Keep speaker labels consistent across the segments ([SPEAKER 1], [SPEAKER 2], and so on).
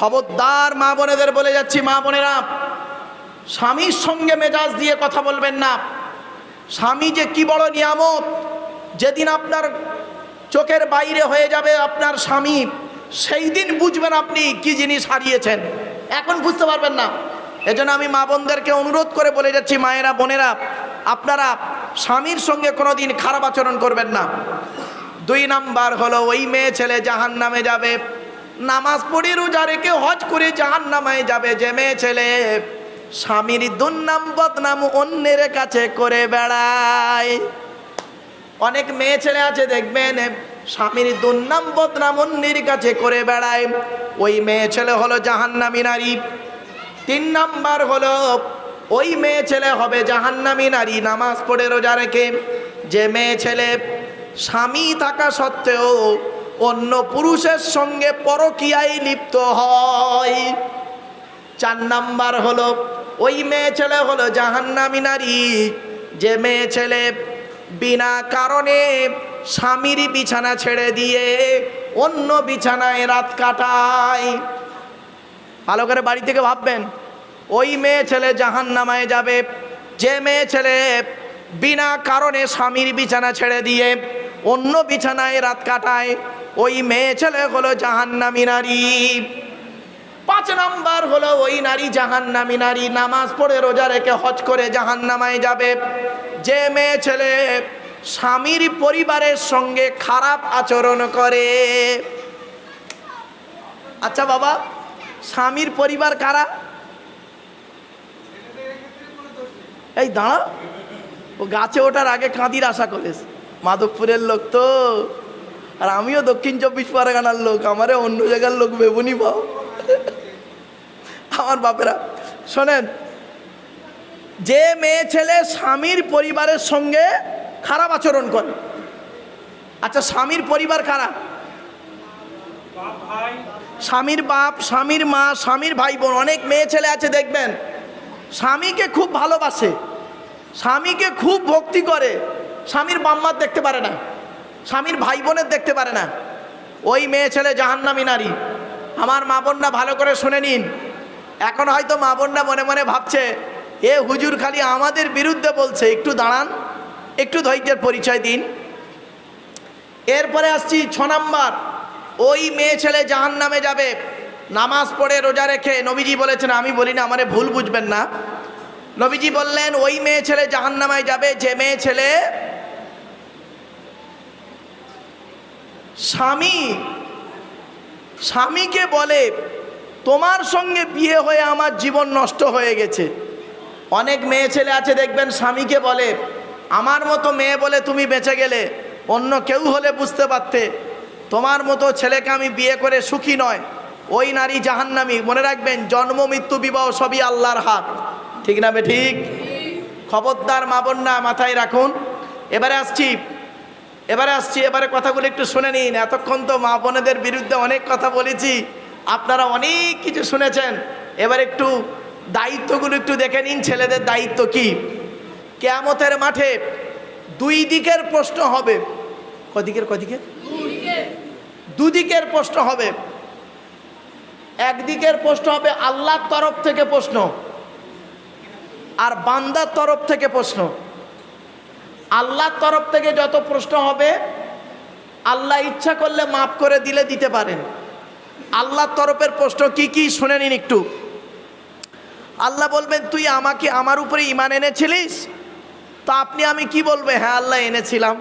[SPEAKER 1] খবরদার মা বোনেদের বলে যাচ্ছি, মা বোনেরা স্বামীর সঙ্গে মেজাজ দিয়ে কথা বলবেন না। স্বামী যে কি বড় নিয়ামত, যেদিন আপনার চোখের বাইরে হয়ে যাবে আপনার স্বামী, সেই দিন বুঝবেন আপনি কি জিনিস হারিয়েছেন, এখন বুঝতে পারবেন না। এজন্য আমি মা বোনদেরকে অনুরোধ করে বলে যাচ্ছি, মায়েরা বোনেরা আপনারা স্বামীর সঙ্গে কোনোদিন খারাপ আচরণ করবেন না। 2 নাম্বার হলো ওই মেয়ে ছেলে জাহান্নামে যাবে, নামাজ পড়ে রোজা রেখে হজ করে জাহান্নামে যাবে যে মেয়ে ছেলে স্বামীর দুর্নাম বদনাম অন্যের কাছে করে বেড়ায়। অনেক মেয়ে ছেলে আছে দেখবেন স্বামীর দুর্নাম বদনাম অন্যের কাছে করে বেড়ায়, ওই মেয়ে ছেলে হলো জাহান্নামী নারী। 3 নাম্বার হলো ওই মেয়ে ছেলে হবে জাহান্নামী নারী নামাজ পড়ে রোজা রেখে যে মেয়ে ছেলে স্বামী থাকা সত্ত্বেও অন্য পুরুষের সঙ্গে পরকীয়ায় লিপ্ত হয়। 4 নাম্বার হলো ওই মেয়ে ছেলে হলো জাহান্নামী নারী যে মেয়ে ছেলে বিনা কারণে স্বামীর বিছানা ছেড়ে দিয়ে অন্য বিছানায় রাত কাটায়। ভালো করে বাড়ি থেকে ভাববেন, ওই মেয়ে ছেলে জাহান্নামে যাবে যে মেয়ে ছেলে বিনা কারণে স্বামীর বিছানা ছেড়ে দিয়ে অন্য বিছানায় রাত কাটায়, ওই মেয়ে ছেলে হলো জাহান্নামী নারী। 5 নাম্বার হলো ওই নারী জাহান্নামী নারী নামাজ পড়ে রোজা রেখে হজ করে জাহান্নামে যাবে যে মেয়ে ছেলে স্বামীর পরিবারের সঙ্গে খারাপ আচরণ করে। আচ্ছা বাবা, স্বামীর পরিবার কারা? এই দাঁড়া, ও গাছে ওঠার আগে কাঁদির আশা করিস, মাধবপুরের লোক তো, আর আমিও দক্ষিণ 24 পরগনার লোক, আমারে অন্য জায়গার লোক বেবুনি পাও। আমার বাপেরা শোনেন, যে মেয়ে ছেলে স্বামীর পরিবারের সঙ্গে খারাপ আচরণ করে। আচ্ছা স্বামীর পরিবার কারা? স্বামীর বাপ, স্বামীর মা, স্বামীর ভাই বোন। অনেক মেয়ে ছেলে আছে দেখবেন স্বামীকে খুব ভালোবাসে, স্বামীকে খুব ভক্তি করে, স্বামীর বাম্মার দেখতে পারে না, স্বামীর ভাই বোনের দেখতে পারে না, ওই মেয়ে ছেলে জাহান্নামী নারী। আমার মা বোনরা ভালো করে শুনে নিন। এখন হয়তো মা বোনরা মনে মনে ভাবছে এ হুজুর খালি আমাদের বিরুদ্ধে বলছে, একটু দাঁড়ান, একটু ধৈর্যের পরিচয় দিন। এরপরে আসছি 6 নাম্বার, ওই মেয়ে ছেলে জাহান্নামে যাবে নামাজ পড়ে রোজা রেখে। নবীজি বলেছেন, আমি বলি না, আমারে ভুল বুঝবেন না, নবীজি বললেন ওই মেয়ে ছেলে জাহান্নামে যাবে যে মেয়ে ছেলে স্বামীকে বলে তোমার সঙ্গে বিয়ে হয়ে আমার জীবন নষ্ট হয়ে গেছে। অনেক মেয়ে ছেলে আছে দেখবেন স্বামীকে বলে আমার মতো মেয়ে বলে তুমি বেঁচে গেলে, অন্য কেউ হলে বুঝতে পারতে, তোমার মতো ছেলেকে আমি বিয়ে করে সুখী নয়। ওই নারী জাহান্নামী। মনে রাখবেন, জন্ম মৃত্যু বিবাহ সবই আল্লাহর হাত, ঠিক না বে ঠিক? খবরদার মা বোনরা মাথায় রাখুন। এবারে আসছি, এবারে কথাগুলো একটু শুনে নিন। এতক্ষণ তো মা বোনেদের বিরুদ্ধে অনেক কথা বলেছি, আপনারা অনেক কিছু শুনেছেন। এবার একটু দায়িত্বগুলো একটু দেখে নিন, ছেলেদের দায়িত্ব কি। কিয়ামতের মাঠে 2 দিকের প্রশ্ন হবে। কদিকের? 2 দিকের প্রশ্ন হবে। একদিকের প্রশ্ন হবে আল্লাহর তরফ থেকে প্রশ্ন, আর বান্দার তরফ থেকে প্রশ্ন। আল্লাহর তরফ থেকে যত প্রশ্ন হবে আল্লাহ ইচ্ছা করলে মাফ করে দিতে পারেন। আল্লাহর তরফের প্রশ্ন কি কি শুনে নিন একটু। আল্লাহ বলবেন তুই আমার উপরে ঈমান এনেছিলিস? তো আমি কি বলবো? হ্যাঁ আল্লাহ এনেছিলাম।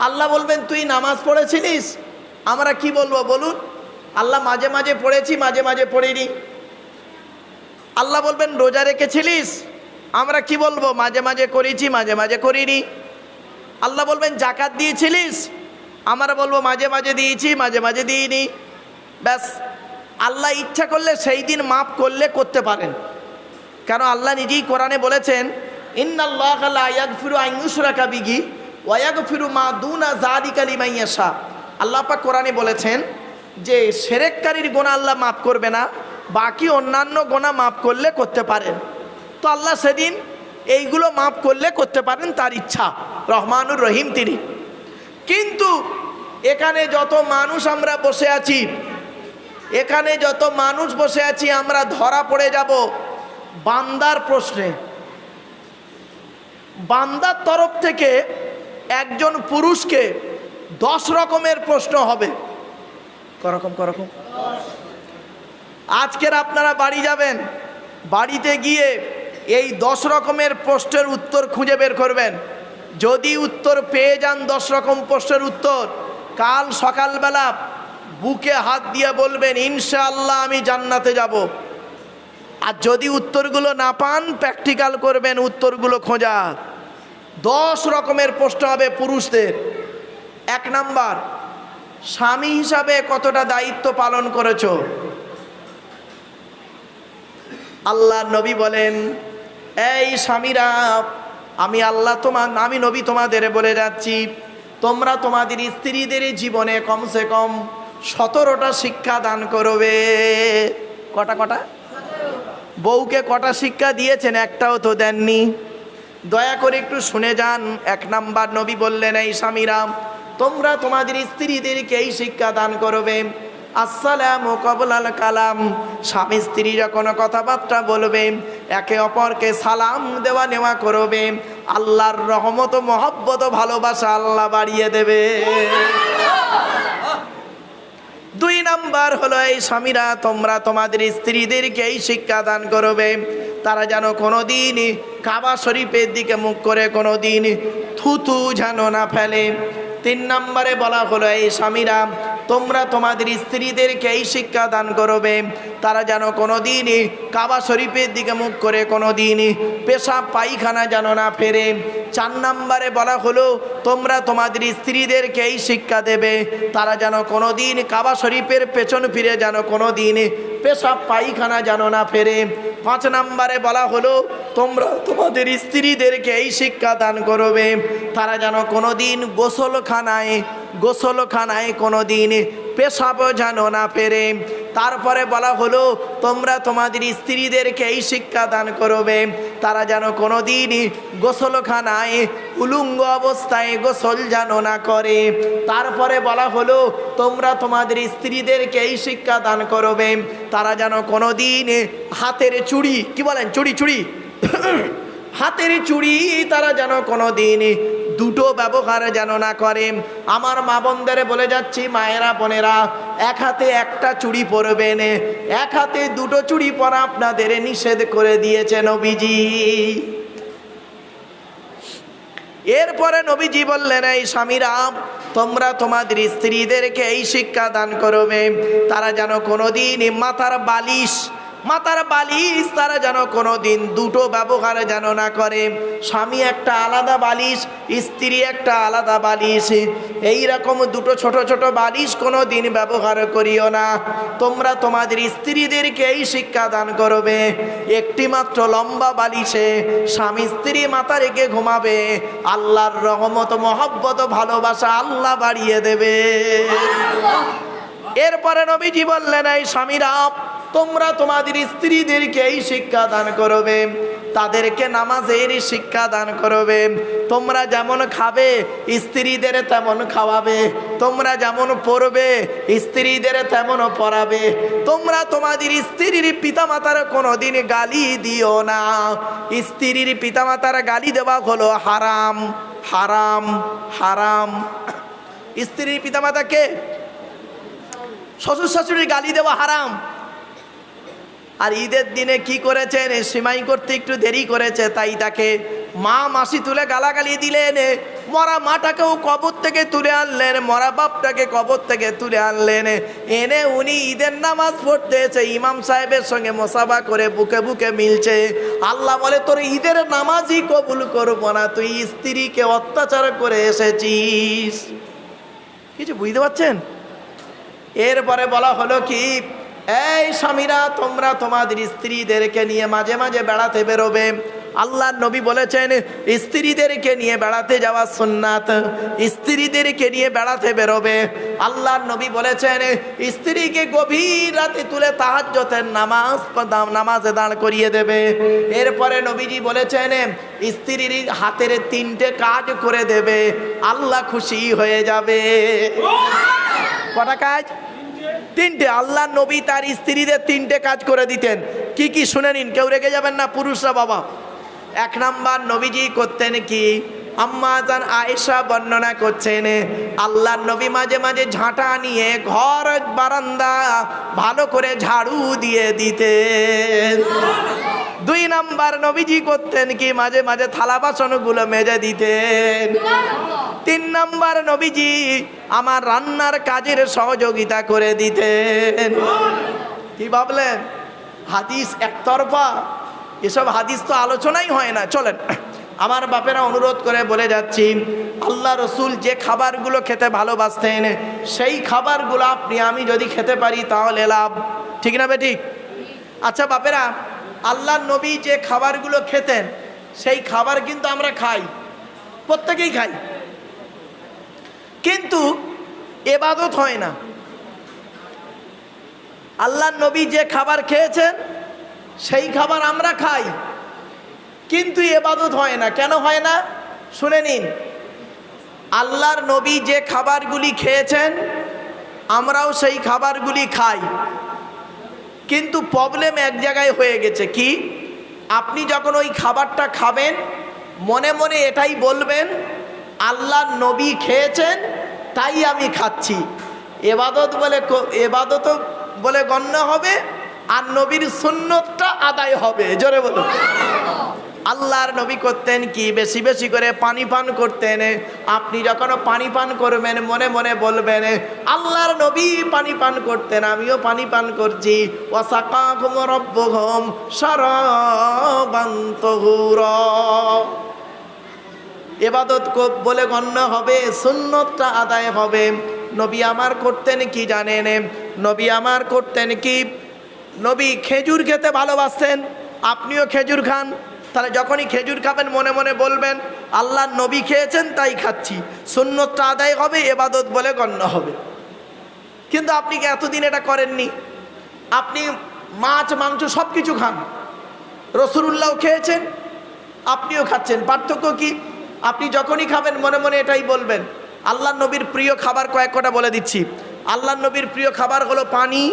[SPEAKER 1] আল্লাহ বলবেন তুই নামাজ পড়েছিলিস? আমরা কি বলবো বলুন? আল্লাহ মাঝে মাঝে পড়েছি, মাঝে মাঝে পড়িনি। আল্লাহ বলবেন রোজা রেখেছিলিস? আমরা কি বলবো? মাঝে মাঝে করেছি, মাঝে মাঝে করিনি। আল্লাহ বলবেন জাকাত দিয়েছিলিস? আমরা বলবো মাঝে মাঝে দিয়েছি, মাঝে মাঝে দিইনি। ব্যাস, আল্লাহ ইচ্ছা করলে সেই দিন মাফ করতে পারেন। কারণ আল্লাহ নিজেই কোরআনে বলেছেন ইন্নাল্লাহা লা ইয়াগফিরু আন ইউশরাকা বিহি ওয়া ইয়াগফিরু মা দুনা যালিকা লিমান ইয়াশা। আল্লাহ পাক কোরআনে বলেছেন যে শিরককারীর গুনাহ আল্লাহ মাফ করবে না, বাকি অন্যান্য গুনাহ মাফ করতে পারেন। তো আল্লাহ সেদিন এইগুলো মাফ করতে পারেন, তার ইচ্ছা, রহমানুর রহিম তিনি। কিন্তু এখানে যত মানুষ আমরা বসে আছি এখানে যত মানুষ বসে আছি আমরা ধরা পড়ে যাব বান্দার প্রশ্নে। বান্দার তরফ থেকে একজন পুরুষকে 10 রকমের প্রশ্ন হবে। করকম আজকের আপনারা বাড়ি যাবেন, বাড়িতে গিয়ে এই 10 রকমের প্রশ্নের উত্তর খুঁজে বের করবেন। যদি উত্তর পেয়ে যান 10 রকম প্রশ্নের উত্তর, কাল সকালবেলা বুকে হাত দিয়ে বলবেন ইনশাআল্লাহ আমি জান্নাতে যাব। আর যদি উত্তরগুলো না পান প্র্যাকটিক্যাল করবেন উত্তরগুলো খোঁজা। 10 রকমের প্রশ্ন হবে পুরুষদের। 1 নাম্বার, স্বামী হিসাবে কতটা দায়িত্ব পালন করেছো? আল্লাহ নবী বলেন, এই স্বামীরা, আমি নবী তোমাদের বলে যাচ্ছি, তোমরা তোমাদের স্ত্রীদের জীবনে কমসে কম 17টা শিক্ষা দান করবে। কটা? বউকে কটা শিক্ষা দিয়েছেন? একটাও তো দেননি। দয়া করে একটু শুনে যান। 1 নাম্বার নবী বললেন, এই স্বামীরা, তোমরা তোমাদের স্ত্রীদেরকে এই শিক্ষা দান করবে, আসসালামু ক্বাবলাল কালাম। স্বামী স্ত্রী যখন কথাবার্তা বলবে একে অপরকে সালাম দেওয়া নেওয়া করবে, আল্লাহর রহমত মহব্বত ভালোবাসা আল্লাহ বাড়িয়ে দেবে। 2 নাম্বার হলো, এই স্বামীরা, তোমরা তোমাদের স্ত্রীদেরকে এই শিক্ষা দান করবে, তারা যেন কোনোদিন কাবা শরীফের দিকে মুখ করে কোনোদিন থুতু যেন না ফেলে। 3 নম্বরে বলা হলো, এই স্বামীরা, তোমরা তোমাদের স্ত্রীদেরকে এই শিক্ষা দান করবে, তারা যেন কোনোদিন কাবা শরীফের দিকে মুখ করে কোনোদিন পেশাব পায়খানা যেন না ফেরে। 4 নম্বরে বলা হলো, তোমরা তোমাদের স্ত্রীদেরকে এই শিক্ষা দেবে, তারা যেন কোনোদিন কাবা শরীফের পেছন ফিরে যেন কোনোদিন পেশাব পায়খানা যেন না ফেরে। 5 নম্বরে বলা হলো, তোমরা তোমাদের স্ত্রীদেরকে এই শিক্ষা দান করবে, তারা যেন কোনোদিন গোসলখানায় কোনোদিন পেশাব যেন না ফেরে। তারপরে বলা হলো, তোমরা তোমাদের স্ত্রীদেরকে এই শিক্ষা দান করবে, তারা যেন কোনোদিন গোসলখানায় উলঙ্গ অবস্থায় গোসল যেন না করে। তারপরে বলা হলো, তোমরা তোমাদের স্ত্রীদেরকে এই শিক্ষা দান করবে, তারা যেন কোনোদিন হাতের চুড়ি, কি বলেন, চুড়ি হাতের চুড়ি তারা যেন কোনোদিন দুটো ব্যবহার যেন না করে। আমার মা বোনদের বলে যাচ্ছি, মায়েরা বোনেরা, 1 হাতে 1টা চুড়ি পরবেন, 1 হাতে 2টো চুড়ি পরা আপনাদের নিষেধ করে দিয়েছে নবীজি। এরপরে নবীজি বললেন, এই স্বামীরা, তোমরা তোমাদের স্ত্রীদেরকে এই শিক্ষা দান করবে, তারা যেন কোনোদিন মাথার বালিশ তারা যেন কোনোদিন 2টো ব্যবহার যেন না করে। স্বামী একটা আলাদা বালিশ, স্ত্রী একটা আলাদা বালিশ, এইরকম 2টো ছোট ছোট বালিশ কোনোদিন ব্যবহার করিও না। তোমরা তোমাদের স্ত্রীদেরকে এই শিক্ষা দান করবে, একটি মাত্র লম্বা বালিশে স্বামী স্ত্রী মাথা রেখে ঘুমাবে, আল্লাহর রহমত মহব্বত ভালোবাসা আল্লাহ বাড়িয়ে দেবে। এরপরে নবীজি বললেন, এই স্বামীরা, তোমরা তোমাদের স্ত্রীদেরকে এই শিক্ষা দান করবে, তাদেরকে নামাজের শিক্ষা দান করবে। তোমরা যেমন খাবে স্ত্রীদের তেমন খাওয়াবে, তোমরা যেমন পড়বে স্ত্রীদের তেমন পড়াবে। তোমরা তোমাদের স্ত্রীর পিতামাতার কোনোদিন গালি দিও না। স্ত্রীর পিতামাতার গালি দেওয়া হলো হারাম। স্ত্রীর পিতামাতাকে, শ্বশুর শাশুড়ির গালি দেওয়া হারাম। আর ঈদের দিনে কি করেছেন, সিমাই করতে একটু দেরি করেছে, তাই তাকে মাসি তুলে গালাগালি দিলেন। মরা মাটাকেও কবর থেকে তুলে আনলেন, মরা বাপটাকে কবর থেকে তুলে আনলেন, এনে উনি ঈদের নামাজ পড়তে এসে ইমাম সাহেবের সঙ্গে মোসাফা করে বুকে বুকে মিলছে। আল্লাহ বলে, তোর ঈদের নামাজই কবুল করবো না, তুই স্ত্রীকে অত্যাচার করে এসেছিস। কিছু বুঝতে পারছেন? এরপরে বলা হলো কি, এই স্বামীরা, তোমরা তোমাদের স্ত্রীদেরকে নিয়ে মাঝে মাঝে বেড়াতে বেরোবে। আল্লাহর নবী বলেছেন, স্ত্রীদেরকে নিয়ে বেড়াতে যাওয়া সুন্নাত, স্ত্রীদেরকে নিয়ে বেড়াতে বেরোবে। আল্লাহর নবী বলেছেন, স্ত্রীকে গভীর রাতে তুলে তাহাজ্জুদের নামাজে দাঁড় করিয়ে দেবে। এরপরে নবীজি বলেছেন, স্ত্রীর হাতের 3টে কাজ করে দেবে, আল্লাহ খুশি হয়ে যাবে। কটা কাজ? তিনটে। আল্লাহ নবী তার স্ত্রীদের তিনটে কাজ করে দিতেন। কি কি শুনে নিন, কেউ রেগে যাবেন না পুরুষরা বাবা। এক নাম্বার, নবীজি করতেন কি, আম্মা জান আয়েশা বর্ণনা করছেন আল্লাহ নবী মাঝে মাঝে ঝাঁটা নিয়ে ঘর বারান্দা ভালো করে ঝাড়ু দিয়ে দিতেন। দুই নাম্বার, নবীজি করতেন কি, মাঝে মাঝে থালা বাসনগুলো মেজে দিতেন। তিন নাম্বার, নবীজি আমার রান্নার কাজের সহযোগিতা করে দিতেন। কি ভাবলেন হাদিস একতরফা? এসব হাদিস তো আলোচনাই হয় না। চলেন, আমার বাপেরা অনুরোধ করে বলে যাচ্ছি, আল্লাহ রসুল যে খাবারগুলো খেতে ভালোবাসতেন সেই খাবারগুলো আপনি আমি যদি খেতে পারি তাহলে লাভ, ঠিক না বেঠিক? আচ্ছা বাপেরা, আল্লাহ নবী যে খাবারগুলো খেতেন সেই খাবার কিন্তু আমরা খাই, প্রত্যেকেই খাই, কিন্তু ইবাদত হয় না। আল্লাহ নবী যে খাবার খেয়েছেন সেই খাবার আমরা খাই, কিন্তু ইবাদত হয় না। কেন হয় না শুনে নিন। আল্লাহর নবী যে খাবারগুলি খেয়েছেন আমরাও সেই খাবারগুলি খাই, কিন্তু প্রবলেম এক জায়গায় হয়ে গেছে। কি? আপনি যখন ওই খাবারটা খাবেন মনে মনে এটাই বলবেন আল্লাহর নবী খেয়েছেন তাই আমি খাচ্ছি। ইবাদত বলে গণ্য হবে, আর নবীর সুন্নতটা আদায় হবে। জোরে বলুন। আল্লাহর নবী করতেন কি, বেশি বেশি করে পানি পান করতেন। আপনি যখন পানি পান করবেন মনে মনে বলবেন আল্লাহর নবী পানি পান করতেন, আমিও পানি পান করছি। ওয়াসাকাকুম রাব্বুকুম শারাবান তাহুরা। ইবাদত বলে গণ্য হবে, সুন্নতটা আদায় হবে। নবী আমার করতেন কি জানেন? নবী আমার করতেন কি, নবী খেজুর খেতে ভালোবাসতেন। আপনিও খেজুর খান, তাহলে যখনই খেজুর খাবেন মনে মনে বলবেন আল্লাহর নবী খেয়েছেন তাই খাচ্ছি, সুন্নতটা আদায় হবে, ইবাদত বলে গণ্য হবে। কিন্তু আপনি কি এতদিন এটা করেননি? আপনি মাছ মাংস সব কিছু খান, রাসূলুল্লাহ খেয়েছেন আপনিও খাচ্ছেন, পার্থক্য কি? আপনি যখনই খাবেন মনে মনে এটাই বলবেন। আল্লাহর নবীর প্রিয় খাবার কয়েক কটা বলে দিচ্ছি। আল্লাহর নবীর প্রিয় খাবার হলো পানি,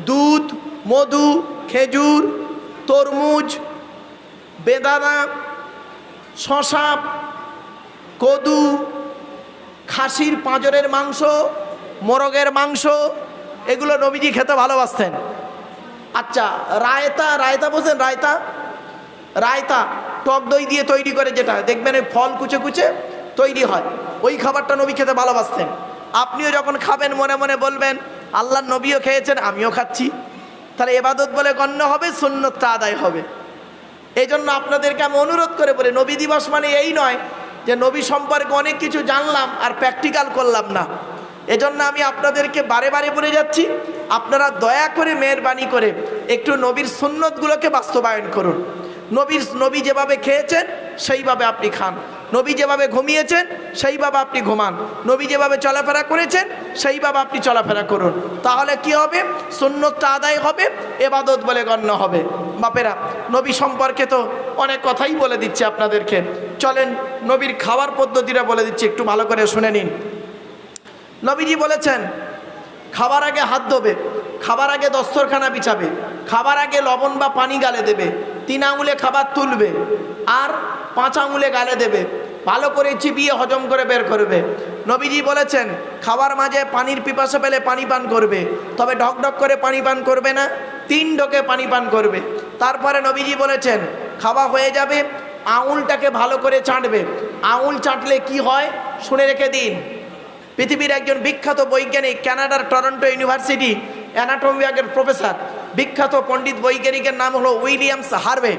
[SPEAKER 1] দুধ, মধু, খেজুর, তরমুজ, বেদানা, শশা, কদু, খাসির পাঁজরের মাংস, মোরগের মাংস, এগুলো নবীজি খেতে ভালোবাসতেন। আচ্ছা, রায়তা, রায়তা বোঝেন? রায়তা, রায়তা টক দই দিয়ে তৈরি করে, যেটা দেখবেন এই ফল কুচে কুচে তৈরি হয়, ওই খাবারটা নবী খেতে ভালোবাসতেন। আপনিও যখন খাবেন মনে মনে বলবেন আল্লাহর নবীও খেয়েছেন আমিও খাচ্ছি, তাহলে ইবাদত বলে গণ্য হবে, সুন্নতটা আদায় হবে। এই জন্য আপনাদেরকে আমি অনুরোধ করে বলি, নবী দিবস মানে এই নয় যে নবী সম্পর্কে অনেক কিছু জানলাম আর প্র্যাকটিক্যাল করলাম না। এজন্য আমি আপনাদেরকে বারে বারে বলে যাচ্ছি, আপনারা দয়া করে মেহেরবানি করে একটু নবীর সুন্নতগুলোকে বাস্তবায়ন করুন। নবী যেভাবে খেয়েছেন সেইভাবে আপনি খান, নবী যেভাবে ঘুমিয়েছেন সেইভাবে আপনি ঘুমান, নবী যেভাবে চলাফেরা করেছেন সেইভাবে আপনি চলাফেরা করুন। তাহলে কি হবে? সুন্নতটা আদায় হবে, ইবাদত বলে গণ্য হবে। বাপেরা, নবী সম্পর্কে তো অনেক কথাই বলে দিচ্ছি আপনাদেরকে, চলেন নবীর খাওয়ার পদ্ধতিটা বলে দিচ্ছি, একটু ভালো করে শুনে নিন। নবীজি বলেছেন খাবার আগে হাত ধোবে, খাবার আগে দস্তরখানা বিছাবে, খাবার আগে লবণ বা পানি গালে দেবে, 3 আঙুলে খাবার তুলবে আর 5 আঙুলে গালে দেবে, ভালো করে চিবিয়ে হজম করে বের করবে। নবীজি বলেছেন খাবার মাঝে পানির পিপাসা পেলে পানি পান করবে, তবে ঢক ঢক করে পানি পান করবে না, 3 ঢোকে পানি পান করবে। তারপরে নবীজি বলেছেন খাওয়া হয়ে যাবে, আঙুলটাকে ভালো করে চাটবে। আঙুল চাটলে কি হয় শুনে রেখে দিন। পৃথিবীর একজন বিখ্যাত বৈজ্ঞানিক, কানাডার টরন্টো ইউনিভার্সিটি অ্যানাটমি বিভাগের প্রফেসর, বিখ্যাত পণ্ডিত বৈজ্ঞানিকের নাম হলো উইলিয়ামস হার্ভে।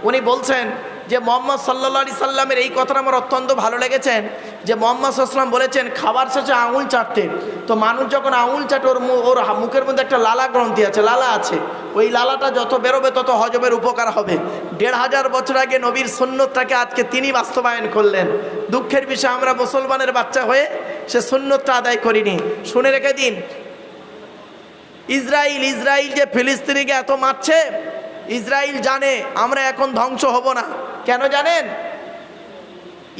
[SPEAKER 1] উনি বলছেন যে মুহাম্মদ সাল্লাল্লাহু আলাইহি সাল্লামের এই কথাটা আমার অত্যন্ত ভালো লেগেছেন, যে মুহাম্মদ সাল্লাল্লাহু আলাইহি সাল্লাম বলেছেন খাবার শেষে আঙুল চাটতে। তো মানুষ যখন আঙুল চাটে ওর মুখের মধ্যে একটা লালা গ্রন্থি আছে, লালা আছে, ওই লালাটা যত বেরোবে তত হজমের উপকার হবে। 1500 বছর আগে নবীর সুন্নতটাকে আজকে তিনি বাস্তবায়ন করলেন। দুঃখের বিষয় আমরা মুসলমানের বাচ্চা হয়ে সে সুন্নতটা আদায় করিনি। শুনে রেখে দিন, ইসরায়েল যে ফিলিস্তিনিকে এত মারছে, ইসরায়েল জানে আমরা এখন ধ্বংস হব না। কেন জানেন?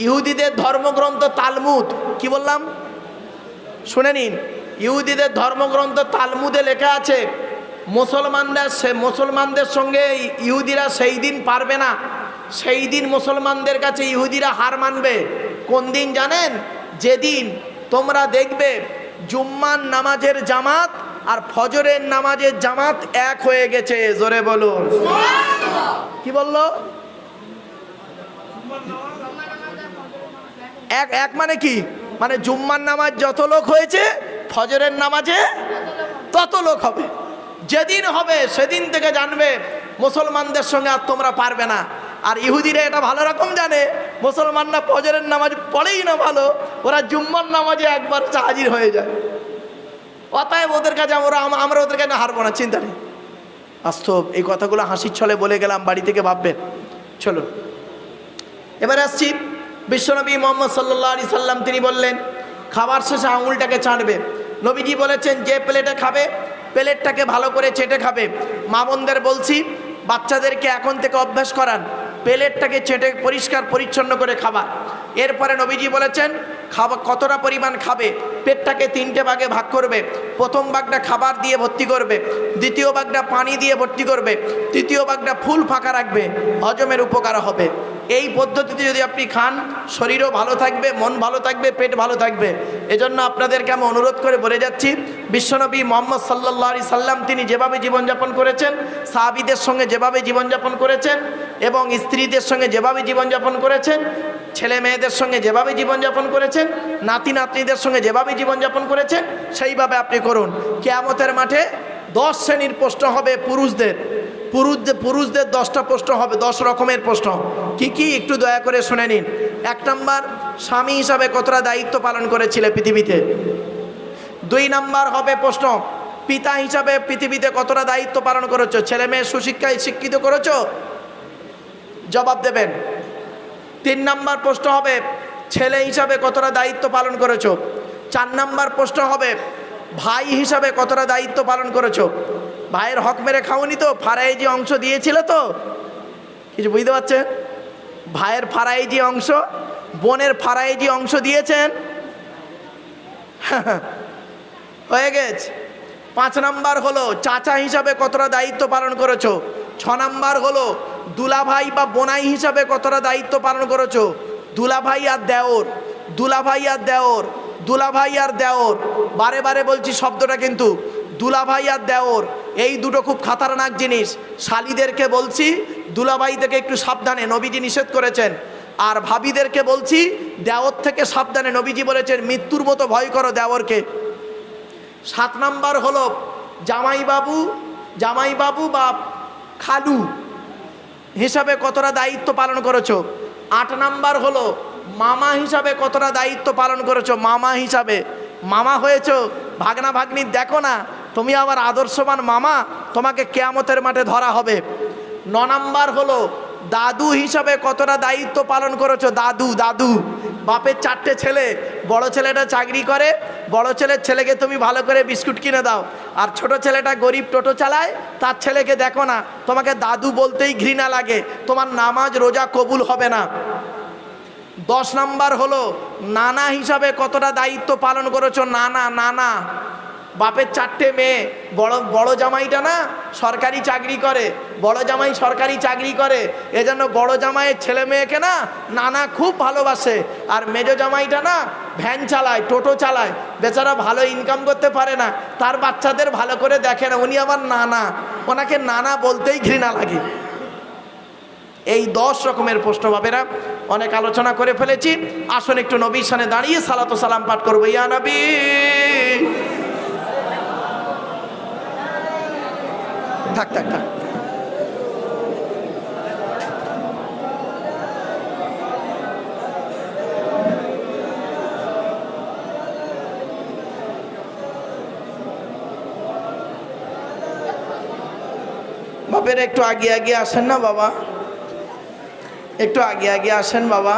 [SPEAKER 1] ইহুদিদের ধর্মগ্রন্থ তালমুদ, কি বললাম শুনে নিন, ইহুদিদের ধর্মগ্রন্থ তালমুদে লেখা আছে মুসলমানদের সঙ্গে ইহুদিরা সেই দিন পারবে না, সেই দিন মুসলমানদের কাছে ইহুদিরা হার মানবে। কোন দিন জানেন? যেদিন তোমরা দেখবে জুম্মার নামাজের জামাত আর ফজরের নামাজের জামাত এক হয়ে গেছে। জোরে বলুন। কি বললো? এক এক মানে কি? মানে জুম্মার নামাজ যত লোক হয়েছে ফজরের নামাজে তত লোক হবে। যেদিন হবে সেদিন থেকে জানবে মুসলমানদের সঙ্গে আর তোমরা পারবে না। আর ইহুদিরা এটা ভালো রকম জানে, মুসলমানরা ফজরের নামাজ পড়েই না ভালো, ওরা জুম্মার নামাজে একবার হাজির হয়ে যায়। অতএব ওদের কাছে আমরা ওদের কাছে হারবো না, চিন্তা নেই। বাস্তব এই কথাগুলো হাসির ছলে বলে গেলাম, বাড়ি থেকে ভাববেন। চলো এবার আসছি বিশ্বনবী মোহাম্মদ সাল্লাল্লাহু আলাইহি সাল্লাম, তিনি বললেন খাবার শেষে আঙুলটাকে চাটবে। নবীজি বলেছেন যে প্লেটে খাবে প্লেটটাকে ভালো করে চেটে খাবে। মা বোনদের বলছি বাচ্চাদেরকে এখন থেকে অভ্যাস করান প্লেটটাকে চেটে পরিষ্কার পরিচ্ছন্ন করে খাবার। এরপরে নবীজি বলেছেন খাবার কতটা পরিমাণ খাবে, পেটটাকে 3টে ভাগে ভাগ করবে। প্রথম ভাগটা খাবার দিয়ে ভর্তি করবে, দ্বিতীয় ভাগটা পানি দিয়ে ভর্তি করবে, তৃতীয় ভাগটা ফুল ফাঁকা রাখবে, হজমের উপকার হবে। এই পদ্ধতিতে যদি আপনি খান শরীরও ভালো থাকবে, মন ভালো থাকবে, পেট ভালো থাকবে। এজন্য আপনাদেরকে আমি অনুরোধ করে বলে যাচ্ছি বিশ্বনবী মোহাম্মদ সাল্লাল্লাহু আলাইহি সাল্লাম তিনি যেভাবে জীবনযাপন করেছেন, সাহাবীদের সঙ্গে যেভাবে জীবনযাপন করেছেন এবং স্ত্রীদের সঙ্গে যেভাবে জীবনযাপন করেছেন, ছেলে মেয়েদের সঙ্গে যেভাবে জীবনযাপন করেছেন, নাতি নাতনিদের সঙ্গে যেভাবে জীবনযাপন করেছেন সেইভাবে আপনি করুন। কিয়ামতের মাঠে 10 শ্রেণীর প্রশ্ন হবে পুরুষদের। পুরুষদের 10টা প্রশ্ন হবে, 10 রকমের প্রশ্ন। কি কি একটু দয়া করে শুনে নিন। 1 নাম্বার, স্বামী হিসাবে কতটা দায়িত্ব পালন করেছিলে পৃথিবীতে। 2 নাম্বার হবে প্রশ্ন, পিতা হিসাবে পৃথিবীতে কতটা দায়িত্ব পালন করেছো, ছেলে মেয়ে সুশিক্ষায় শিক্ষিত করেছো, জবাব দেবেন। 3 নাম্বার প্রশ্ন হবে ছেলে হিসাবে কতটা দায়িত্ব পালন করেছো। 4 নাম্বার প্রশ্ন হবে ভাই হিসাবে কতটা দায়িত্ব পালন করেছো। ভাইয়ের হক মেরে খাওনি তো, ফারাইজি অংশ দিয়েছিল তো, কিছু বুঝতে পারছেন? ভাইয়ের ফারাইজি অংশ, বোনের ফারাইজি অংশ দিয়েছেন, হয়ে গেছে। 5 নাম্বার হলো চাচা হিসাবে কতটা দায়িত্ব পালন করেছো। 6 নাম্বার হলো দুলাভাই বা বোনাই হিসাবে কতটা দায়িত্ব পালন করেছো। দুলাভাই আর দেওর, দুলাভাই আর দেওর, দুলাভাই আর দেওর, বারে বারে বলছি শব্দটা কিন্তু, দুলাভাই আর দেওর এই দুটো খুব খাতারনাক জিনিস। শালিদেরকে বলছি দুলাভাই থেকে একটু সাবধানে, নবীজি নিষেধ করেছেন। আর ভাবিদেরকে বলছি দেওর থেকে সাবধানে, নবীজি বলেছেন মৃত্যুর মতো ভয় করো দেওরকে। 7 নাম্বার হলো জামাইবাবু বা খালু হিসাবে কতটা দায়িত্ব পালন করেছো। 8 নাম্বার হলো মামা হিসাবে কতটা দায়িত্ব পালন করেছো। মামা হিসাবে, মামা হয়েছো, ভাগনা ভাগ্নি দেখো না, তুমি আবার আদর্শবান মামা, তোমাকে কিয়ামতের মাঠে ধরা হবে। 9 নাম্বার হলো দাদু হিসাবে কতটা দায়িত্ব পালন করেছো। দাদু, বাপের 4টে ছেলে, বড় ছেলেটা চাকরি করে, বড় ছেলের ছেলেকে তুমি ভালো করে বিস্কুট কিনে দাও, আর ছোট ছেলেটা গরিব টোটো চালায়, তার ছেলেকে দেখো না, তোমাকে দাদু বলতেই ঘৃণা লাগে, তোমার নামাজ রোজা কবুল হবে না। 10 নাম্বার হলো নানা হিসাবে কতটা দায়িত্ব পালন করেছো। নানা, বাপের 4টে মেয়ে, বড় জামাইটা না সরকারি চাকরি করে, বড় জামাই সরকারি চাকরি করে, এজন্য বড় জামাইয়ের ছেলে মেয়েকে না নানা খুব ভালোবাসে। আর মেজো জামাইটা না ভ্যান চালায়, টোটো চালায়, বেচারা ভালো ইনকাম করতে পারে না, তার বাচ্চাদের ভালো করে দেখে না, উনি আবার নানা, ওনাকে নানা বলতেই ঘৃণা লাগে। এই 10 রকমের প্রশ্ন বাবেরা অনেক আলোচনা করে ফেলেছি। আসুন একটু নবীর সামনে দাঁড়িয়ে সালাত ও সালাম পাঠ করবো। ইয়া নবী, থাক। বাপের একটু আগে আসেন না বাবা, একটু আগে আসেন বাবা।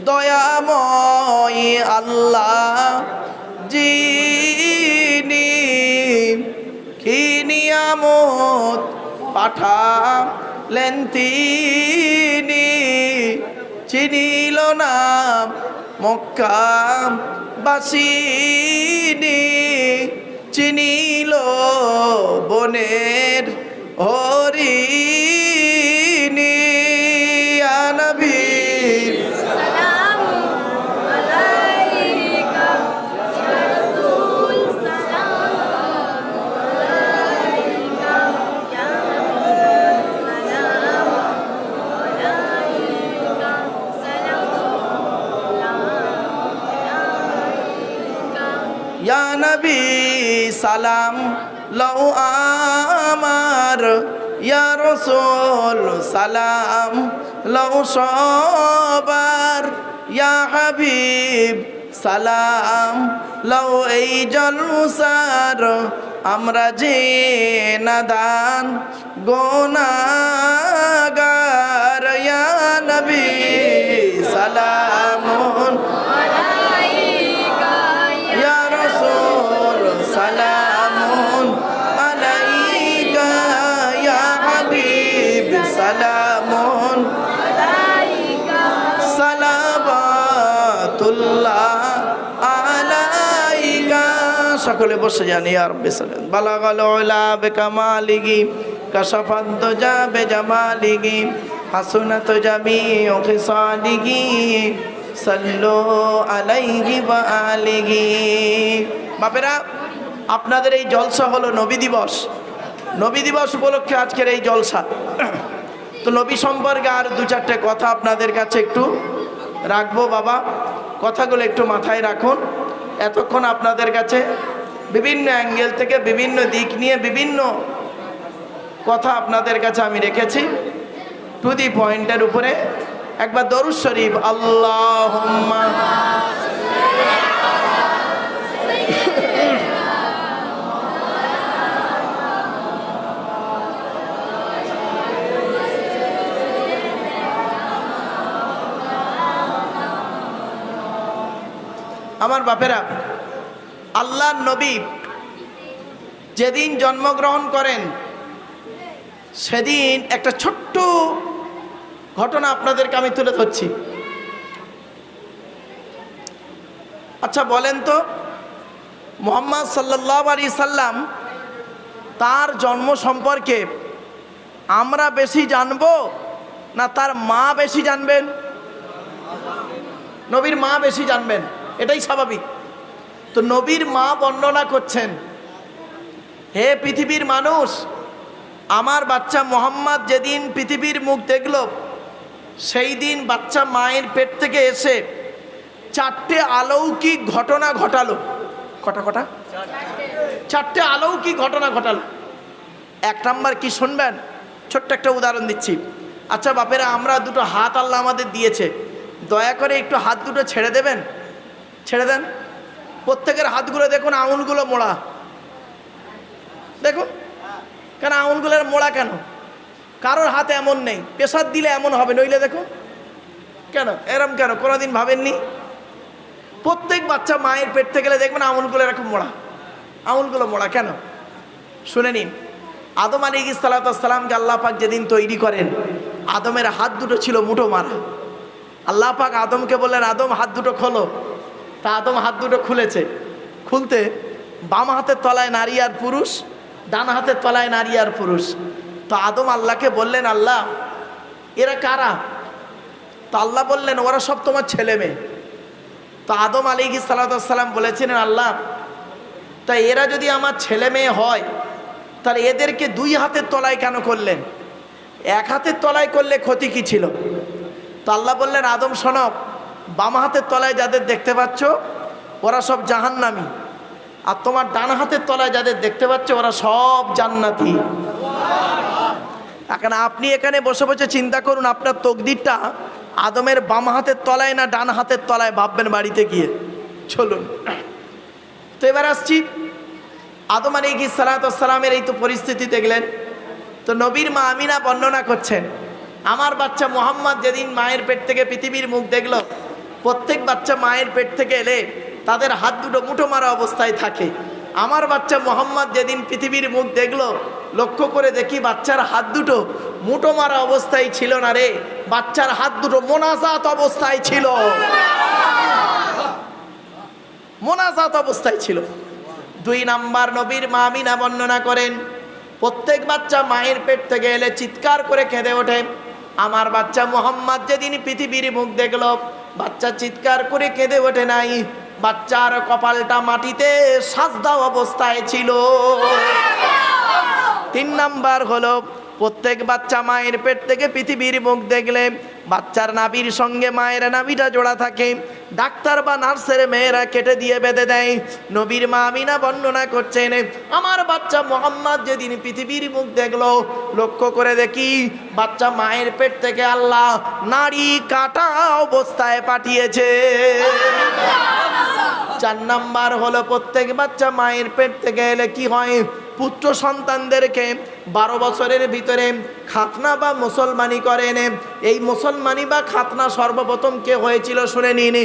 [SPEAKER 1] দয়াময় আল্লাহ যিনি কি নিয়ামত পাঠালেন তিনি, চিনিল না মক্কা বাসিনি চিনিল বনের হরিণী ইয়া নবী ইয়া নবী সালাম লও আমার ইয়া রাসূল সালাম লও সবার ইয়া হাবিব সালাম লও এই জলসার আমরা যে নাদান গুনাহগার ইয়া নবী সালামুন সালামুন আলাইকা ইয়া হাবিব সালামুন আলাইকা সালাওয়াতুল্লাহ আলাইকা সকলে বসে যান ইয়া রাব্বি সাল্লাল্লাহু বালাগাল উলা বিকামালিহি কাশাফাত দুজা বিজামালিহি হাসুনাত জামিউ খিসালিহি সাল্লু আলাইহি ওয়া আলিহি। বাপেরা, আপনাদের এই জলসা হলো নবী দিবস। নবী দিবস উপলক্ষে আজকের এই জলসা। তো নবী সম্পর্কে আর দু চারটে কথা আপনাদের কাছে একটু রাখবো বাবা, কথাগুলো একটু মাথায় রাখুন। এতক্ষণ আপনাদের কাছে বিভিন্ন অ্যাঙ্গেল থেকে বিভিন্ন দিক নিয়ে বিভিন্ন কথা আপনাদের কাছে আমি রেখেছি। টু দি পয়েন্টের উপরে একবার দরুদ শরীফ আল্লাহুম্মা আমার বাপেরা, আল্লাহর নবী যেদিন জন্মগ্রহণ করেন সেদিন একটা ছোট্ট ঘটনা আপনাদেরকে আমি তুলে ধরছি। আচ্ছা বলেন তো, মুহাম্মদ সাল্লাল্লাহু আলাইহি সাল্লাম তার জন্ম সম্পর্কে আমরা বেশি জানবো না তার মা বেশি জানবেন? নবীর মা বেশি জানবেন, এটাই স্বাভাবিক। তো নবীর মা বর্ণনা করছেন, হে পৃথিবীর মানুষ, আমার বাচ্চা মুহাম্মদ যেদিন পৃথিবীর মুখ দেখল সেই দিন বাচ্চা মায়ের পেট থেকে এসে চারটে অলৌকিক ঘটনা ঘটালো। কটা? চারটে অলৌকিক ঘটনা ঘটালো। এক নাম্বার কি শুনবেন? ছোট্ট একটা উদাহরণ দিচ্ছি। আচ্ছা বাপেরা, আমরা দুটো হাত আল্লাহ আমাদের দিয়েছে, দয়া করে একটু হাত দুটো ছেড়ে দেবেন? ছেড়ে দেন। প্রত্যেকের হাতগুলো দেখুন, আঙুলগুলো মোড়া। দেখুন কেন আঙুলগুলোর মোড়া কেন? কারোর হাতে এমন নেই, প্রেসার দিলে এমন হবে, নইলে দেখুন কেন এরম কেন? কোনোদিন ভাবেননি? প্রত্যেক বাচ্চা মায়ের পেট থেকে গেলে দেখবেন আঙুলগুলো এরকম মোড়া। আঙুলগুলো মোড়া কেন? শুনে নিন। আদম আলাইহিস সালামকে আল্লাহ পাক যেদিন তৈরি করেন, আদমের হাত দুটো ছিল মুঠো মারা। আল্লাহ পাক আদমকে বললেন, আদম হাত দুটো খোলো। তা আদম হাত দুটো খুলেছে। খুলতে বাম হাতের তলায় নারী আর পুরুষ, ডান হাতের তলায় নারী আর পুরুষ। তো আদম আল্লাহকে বললেন, আল্লাহ এরা কারা? তো আল্লাহ বললেন, ওরা সব তোমার ছেলে মেয়ে। তো আদম আলাইহিস সালাম বলেছিলেন, আল্লাহ তাই এরা যদি আমার ছেলে মেয়ে হয় তাহলে এদেরকে দুই হাতের তলায় কেন করলেন? এক হাতের তলায় করলে ক্ষতি কি ছিল? তো আল্লাহ বললেন, আদম শোনো, বাম হাতের তলায় যাদের দেখতে পাচ্ছ ওরা সব জাহান্নামী, আর তোমার ডান হাতের তলায় যাদের দেখতে পাচ্ছ ওরা সব জান্নাতি। এখন আপনি এখানে বসে বসে চিন্তা করুন, আপনার তকদিরটা আদমের বাম হাতের তলায় না ডান হাতের তলায় ভাববেন বাড়িতে গিয়ে। চলুন তো এবার আসছি, আদম আলাইহিস সালামের এই তো পরিস্থিতি দেখলেন। তো নবীর মা আমিনা বর্ণনা করছেন, আমার বাচ্চা মুহাম্মদ যেদিন মায়ের পেট থেকে পৃথিবীর মুখ দেখল, প্রত্যেক বাচ্চা মায়ের পেট থেকে এলে তাদের হাত দুটো মুঠো মারা অবস্থায় থাকে। আমার বাচ্চা মুহাম্মদ যেদিন পৃথিবীর মুখ দেখল, লক্ষ্য করে দেখি বাচ্চার হাত দুটো মুঠো মারা অবস্থায় ছিল না রে, বাচ্চার হাত দুটো মোনাজাত অবস্থায় ছিল। মোনাজাত অবস্থায় ছিল। 2 নাম্বার নবীর মা আমিনা বর্ণনা করেন, প্রত্যেক বাচ্চা মায়ের পেট থেকে এলে চিৎকার করে কেঁদে ওঠে। আমার বাচ্চা মোহাম্মদ যেদিন পৃথিবীর মুখ দেখল, বাচ্চা চিৎকার করে কেঁদে ওঠে নাই, বাচ্চার কপালটা মাটিতে সাজদা অবস্থায় ছিল। 3 নাম্বার হলো, প্রত্যেক বাচ্চা মায়ের পেট থেকে পৃথিবীর মুখ দেখলে বাচ্চার নাভির সঙ্গে মায়ের নাভিটা জোড়া থাকে, ডাক্তার বা নার্সের মেয়েরা কেটে দিয়ে বেঁধে দেয়। নবীর মা আমিনা বর্ণনা করছেন, আমার বাচ্চা মোহাম্মদ যেদিন পৃথিবীর মুখ দেখলো, লক্ষ্য করে দেখি বাচ্চা মায়ের পেট থেকে আল্লাহ নাড়ি কাটা অবস্থায় পাঠিয়েছে। 4 নাম্বার হলো, প্রত্যেক বাচ্চা মায়ের পেট থেকে এলে কি হয়, পুত্র সন্তানদেরকে 12 বছরের ভিতরে খাতনা বা মুসলমানি করেন। এই মুসলমানি বা খাতনা সর্বপ্রথম কে হয়েছিল শুনে নিন।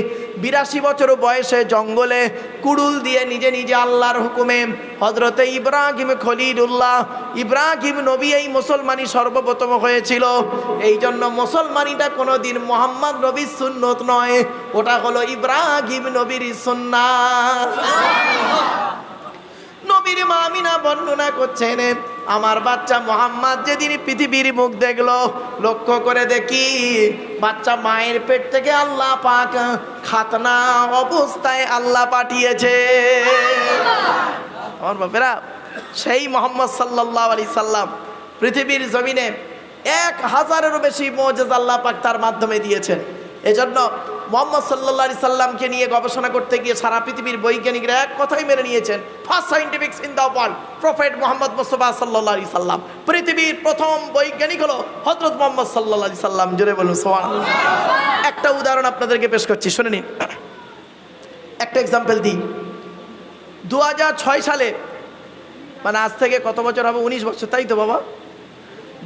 [SPEAKER 1] 82 বছর বয়সে জঙ্গলে কুড়ুল দিয়ে নিজে নিজে আল্লাহর হুকুমে হযরতে ইব্রাহিম খলিলুল্লাহ ইব্রাহিম নবী এই মুসলমানি সর্বপ্রথম হয়েছিল। এই জন্য মুসলমানিটা কোনোদিন মোহাম্মদ নবীর সুন্নত নয়, ওটা হলো ইব্রাহিম নবীর সুন্নাত। নবীর মা আমিনা বর্ণনা করছেন, আমার বাচ্চা মোহাম্মদ যেদিন পৃথিবীর মুখ দেখলো, লক্ষ্য করে দেখি বাচ্চা মায়ের পেট থেকে আল্লাহ পাক খাতনা অবস্থায় আল্লাহ পাঠিয়েছে। আমার বাপেরা, সেই মোহাম্মদ সাল্লাল্লাহু আলাইহি সাল্লাম পৃথিবীর জমিনে 1000-এরও বেশি মুজিজা আল্লাহ পাক তার মাধ্যমে দিয়েছেন। এজন্য মোহাম্মদ সাল্লাল্লাহু আলাইহি সাল্লামকে নিয়ে গবেষণা করতে গিয়ে সারা পৃথিবীর বৈজ্ঞানিকরা এক কথাই মেনে নিয়েছেন, first scientifics in the world prophet Muhammad Mustafa সাল্লাল্লাহু আলাইহি সাল্লাম। পৃথিবীর প্রথম বৈজ্ঞানিক হলো হযরত মোহাম্মদ সাল্লাল্লাহু আলাইহি সাল্লাম। জোরে বলুন সুবহানাল্লাহ। একটা উদাহরণ আপনাদেরকে পেশ করছি, শুনে নিন। একটা এক্সাম্পল দিই। 2006 সালে, মানে আজ থেকে কত বছর হবে, 19 বছর, তাই তো বাবা?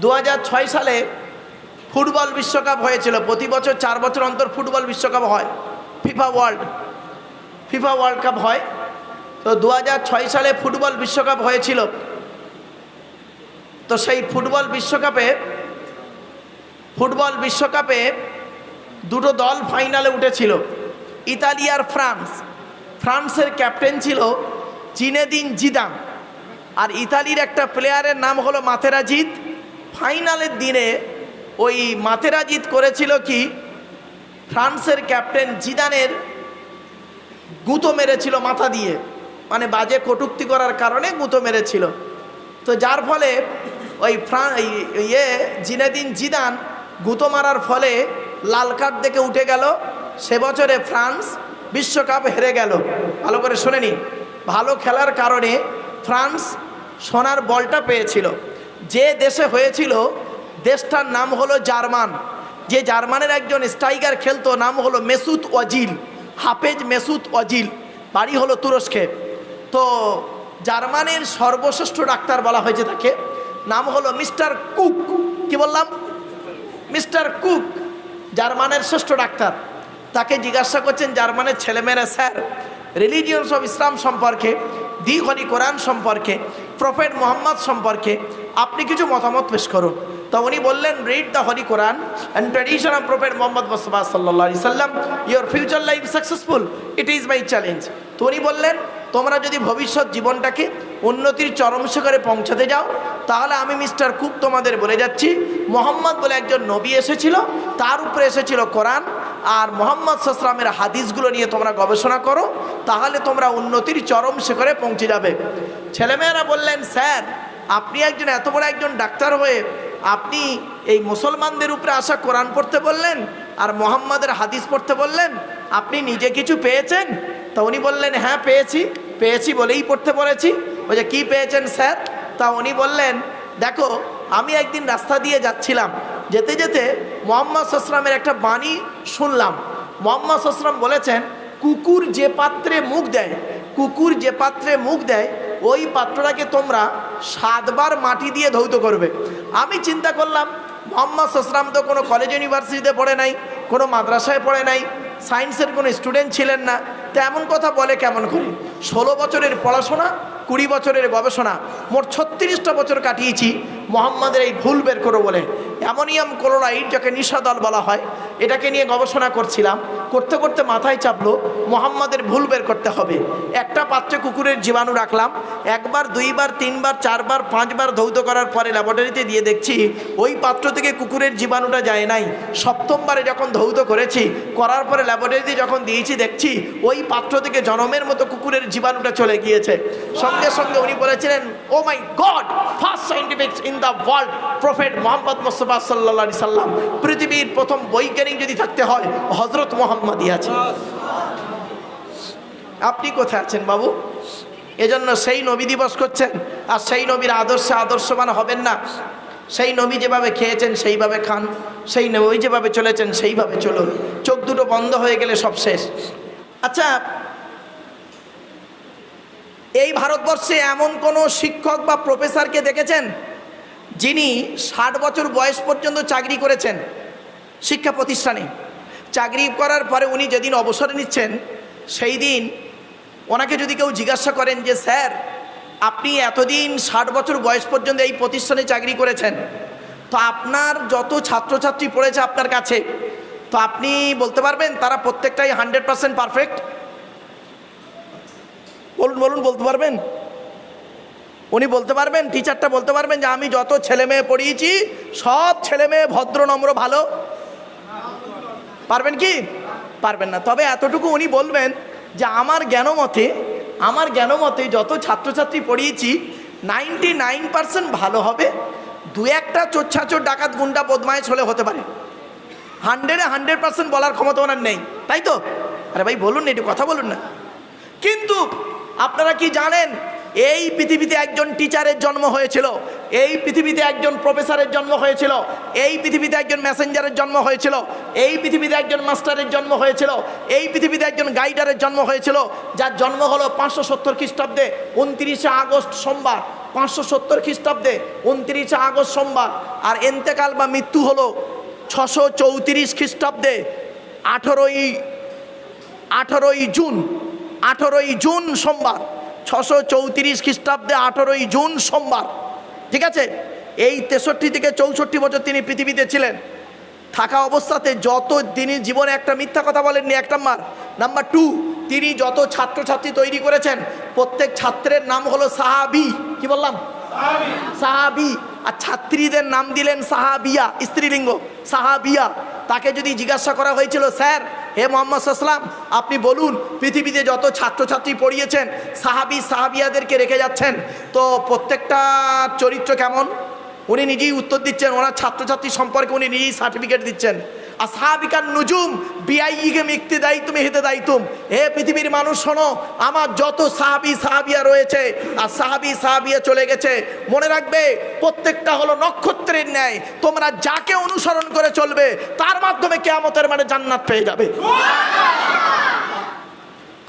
[SPEAKER 1] 2006 সালে ফুটবল বিশ্বকাপ হয়েছিল। প্রতি বছর 4 বছর অন্তর ফুটবল বিশ্বকাপ হয়, ফিফা ওয়ার্ল্ড কাপ হয়। তো 2006 সালে ফুটবল বিশ্বকাপ হয়েছিল। তো সেই ফুটবল বিশ্বকাপে 2টো দল ফাইনালে উঠেছিল, ইতালি আর ফ্রান্স। ফ্রান্সের ক্যাপ্টেন ছিল জিনেদিন জিদান, আর ইতালির একটা প্লেয়ারের নাম হলো মাতেরাজিত। ফাইনালের দিনে ওই মাতেরাজিত করেছিল কি, ফ্রান্সের ক্যাপ্টেন জিদানের গুঁতো মেরেছিল মাথা দিয়ে, মানে বাজে কটূক্তি করার কারণে গুঁতো মেরেছিল। তো যার ফলে ওই জিনেদিন জিদান গুঁতো মারার ফলে লাল কার্ড দেখে উঠে গেল। সে বছরে ফ্রান্স বিশ্বকাপ হেরে গেল। ভালো করে শুনে নিন, ভালো খেলার কারণে ফ্রান্স সোনার বলটা পেয়েছিল। যে দেশে হয়েছিল দেশটার নাম হলো জার্মান। যে জার্মানের একজন স্ট্রাইকার খেলতো, নাম হলো মেসুত ওজিল, হাফেজ মেসুত ওজিল, বাড়ি হলো তুরস্কে। তো জার্মানের সর্বশ্রেষ্ঠ ডাক্তার বলা হয়েছে তাকে, নাম হলো মিস্টার কুক। কি বললাম? মিস্টার কুক, জার্মানের শ্রেষ্ঠ ডাক্তার। তাকে জিজ্ঞাসা করছেন জার্মানের ছেলেমেয়েরা, স্যার রিলিজিয়ন্স অফ ইসলাম সম্পর্কে, দি হলি কোরআন সম্পর্কে, প্রফেট মোহাম্মদ সম্পর্কে আপনি কিছু মতামত পেশ করুন। তো উনি বললেন, read the Holi Quran and tradition of prophet Muhammad Mustafa সাল্লাল্লাহু আলাইহি সাল্লাম, your future life successful, it is my challenge. তো উনি বললেন, তোমরা যদি ভবিষ্যৎ জীবনটাকে উন্নতির চরম শিখরে পৌঁছাতে যাও, তাহলে আমি মিস্টার কুক তোমাদের বলে যাচ্ছি, মোহাম্মদ বলে একজন নবী এসেছিল, তার উপরে এসেছিল কোরআন, আর মোহাম্মদ সাল্লাল্লাহু আলাইহি ওয়াসাল্লামের হাদিসগুলো নিয়ে তোমরা গবেষণা করো, তাহলে তোমরা উন্নতির চরম শিখরে পৌঁছে যাবে। ছেলেমেয়েরা বললেন, স্যার আপনি একজন এত বড় একজন ডাক্তার হয়ে আপনি এই মুসলমানদের উপরে আসা কোরআন পড়তে বললেন আর মোহাম্মদের হাদিস পড়তে বললেন, আপনি নিজে কিছু পেয়েছেন? তা উনি বললেন, হ্যাঁ পেয়েছি বলেই পড়তে বলেছি। ওই যে কী পেয়েছেন স্যার? তা উনি বললেন, দেখো আমি একদিন রাস্তা দিয়ে যাচ্ছিলাম, যেতে যেতে মোহাম্মদ সাল্লাল্লাহু আলাইহি ওয়াসাল্লামের একটা বাণী শুনলাম। মোহাম্মদ সাল্লাল্লাহু আলাইহি ওয়াসাল্লাম বলেছেন, কুকুর যে পাত্রে মুখ দেয় ওই পাত্রটাকে তোমরা 7 বার মাটি দিয়ে ধৌত করবে। আমি চিন্তা করলাম, মোহাম্মদ সাল্লাল্লাহু আলাইহি ওয়াসাল্লাম তো কোনো কলেজ ইউনিভার্সিটিতে পড়ে নাই, কোনো মাদ্রাসায় পড়ে নাই, সায়েন্সের কোনো স্টুডেন্ট ছিলেন না, তো এমন কথা বলে কেমন করে? 16 বছরের পড়াশোনা, 20 বছরের গবেষণা, মোট 36টা বছর কাটিয়েছি মোহাম্মদের এই ভুল বের করো বলে। অ্যামোনিয়াম ক্লোরাইড, যাকে নিশাদল বলা হয়, এটাকে নিয়ে গবেষণা করছিলাম, করতে করতে মাথায় চাপলো মোহাম্মদের ভুল বের করতে হবে। একটা পাত্রে কুকুরের জীবাণু রাখলাম, একবার, দুইবার, তিনবার, চারবার, পাঁচবার ধৌত করার পরে ল্যাবরেটরিতে দিয়ে দেখছি ওই পাত্র থেকে কুকুরের জীবাণুটা যায় নাই। সপ্তমবারে যখন ধৌত করেছি, করার পরে ল্যাবরেটরিতে যখন দিয়েছি দেখছি ওই পাত্র থেকে জনমের মতো কুকুরের জীবাণুটা চলে গিয়েছে। সঙ্গে সঙ্গে উনি বলেছিলেন, oh my god, first scientific in the world prophet Muhammad Mustafa সাল্লাল্লাহু আলাইহি সাল্লাম। পৃথিবীর প্রথম বৈজ্ঞানিক যদি থাকতে হয় হযরত মুহাম্মদই আছে। আপনি কোথায় আছেন বাবু? এজন্য সেই নবী দিবস করছেন আর সেই নবীর আদর্শে আদর্শবান হবেন না। সেই নবী যেভাবে খেয়েছেন সেইভাবে খান, সেই নবী যেভাবে চলেছেন সেইভাবে চলুন। চোখ দুটো বন্ধ হয়ে গেলে সব শেষ। আচ্ছা, এই ভারতবর্ষে এমন কোনো শিক্ষক বা প্রফেসরকে দেখেছেন যিনি 60 বছর বয়স পর্যন্ত চাকরি করেছেন শিক্ষা প্রতিষ্ঠানে? চাকরি করার পরে উনি যেদিন অবসর নিচ্ছেন সেই দিন ওনাকে যদি কেউ জিজ্ঞাসা করেন যে স্যার আপনি এতদিন 60 বছর বয়স পর্যন্ত এই প্রতিষ্ঠানে চাকরি করেছেন, তো আপনার যত ছাত্রছাত্রী পড়েছে আপনার কাছে, তো আপনি বলতে পারবেন তারা প্রত্যেকটাই 100% পারফেক্ট? বলুন বলুন, বলতে পারবেন? উনি বলতে পারবেন, টিচারটা বলতে পারবেন যে আমি যত ছেলে মেয়ে পড়িয়েছি সব ছেলে মেয়ে ভদ্র নম্র ভালো? পারবেন কি? পারবেন না। তবে এতটুকু উনি বলবেন যে আমার জ্ঞানমতে যত ছাত্রছাত্রী পড়িয়েছি 99% ভালো হবে, দু একটা চোর ডাকাত গুন্ডা বদমাইশ হলে হতে পারে। 100% বলার ক্ষমতা ওনার নেই, তাই তো? আরে ভাই বলুন না, একটু কথা বলুন না। কিন্তু আপনারা কি জানেন এই পৃথিবীতে একজন টিচারের জন্ম হয়েছিল, এই পৃথিবীতে একজন প্রফেসরের জন্ম হয়েছিল, এই পৃথিবীতে একজন মেসেঞ্জারের জন্ম হয়েছিল, এই পৃথিবীতে একজন মাস্টারের জন্ম হয়েছিল, এই পৃথিবীতে একজন গাইডারের জন্ম হয়েছিল, যার জন্ম হলো 570 খ্রিস্টাব্দে 29শে আগস্ট সোমবার, 570 খ্রিস্টাব্দে 29শে আগস্ট সোমবার। আর এন্তেকাল বা মৃত্যু হলো 634 খ্রিস্টাব্দে 18ই জুন সোমবার, 634 খ্রিস্টাব্দে 18ই জুন সোমবার। ঠিক আছে? এই 63 থেকে 64 বছর তিনি পৃথিবীতে ছিলেন। থাকা অবস্থাতে যত তিনি জীবনে একটা মিথ্যা কথা বলেননি, এক নাম্বার 2, তিনি যত ছাত্রছাত্রী তৈরি করেছেন প্রত্যেক ছাত্রের নাম হলো সাহাবি। কি বললাম? সাহাবি। আর ছাত্রীদের নাম দিলেন সাহাবিয়া, স্ত্রীলিঙ্গ সাহাবিয়া। তাকে যদি জিজ্ঞাসা করা হয়েছিল, স্যার হে মোহাম্মদ সাল্লাম আপনি বলুন পৃথিবীতে যত ছাত্রছাত্রী পড়িয়েছেন সাহাবিয়াদেরকে রেখে যাচ্ছেন, তো প্রত্যেকটা চরিত্র কেমন? উনি নিজেই উত্তর দিচ্ছেন, ওনার ছাত্রছাত্রী সম্পর্কে উনি নিজেই সার্টিফিকেট দিচ্ছেন। আসহাবিকান নুজুম বিআইহিম ইক্তিদাইতুম ইহতিদাইতুম। হে পৃথিবীর মানুষ শোনো, আমার যত সাহাবিয়া রয়েছে আর সাহাবিয়া চলে গেছে, মনে রাখবে প্রত্যেকটা হলো নক্ষত্রের ন্যায়। তোমরা যাকে অনুসরণ করে চলবে তার মাধ্যমে কিয়ামতের মানে জান্নাত পেয়ে যাবে।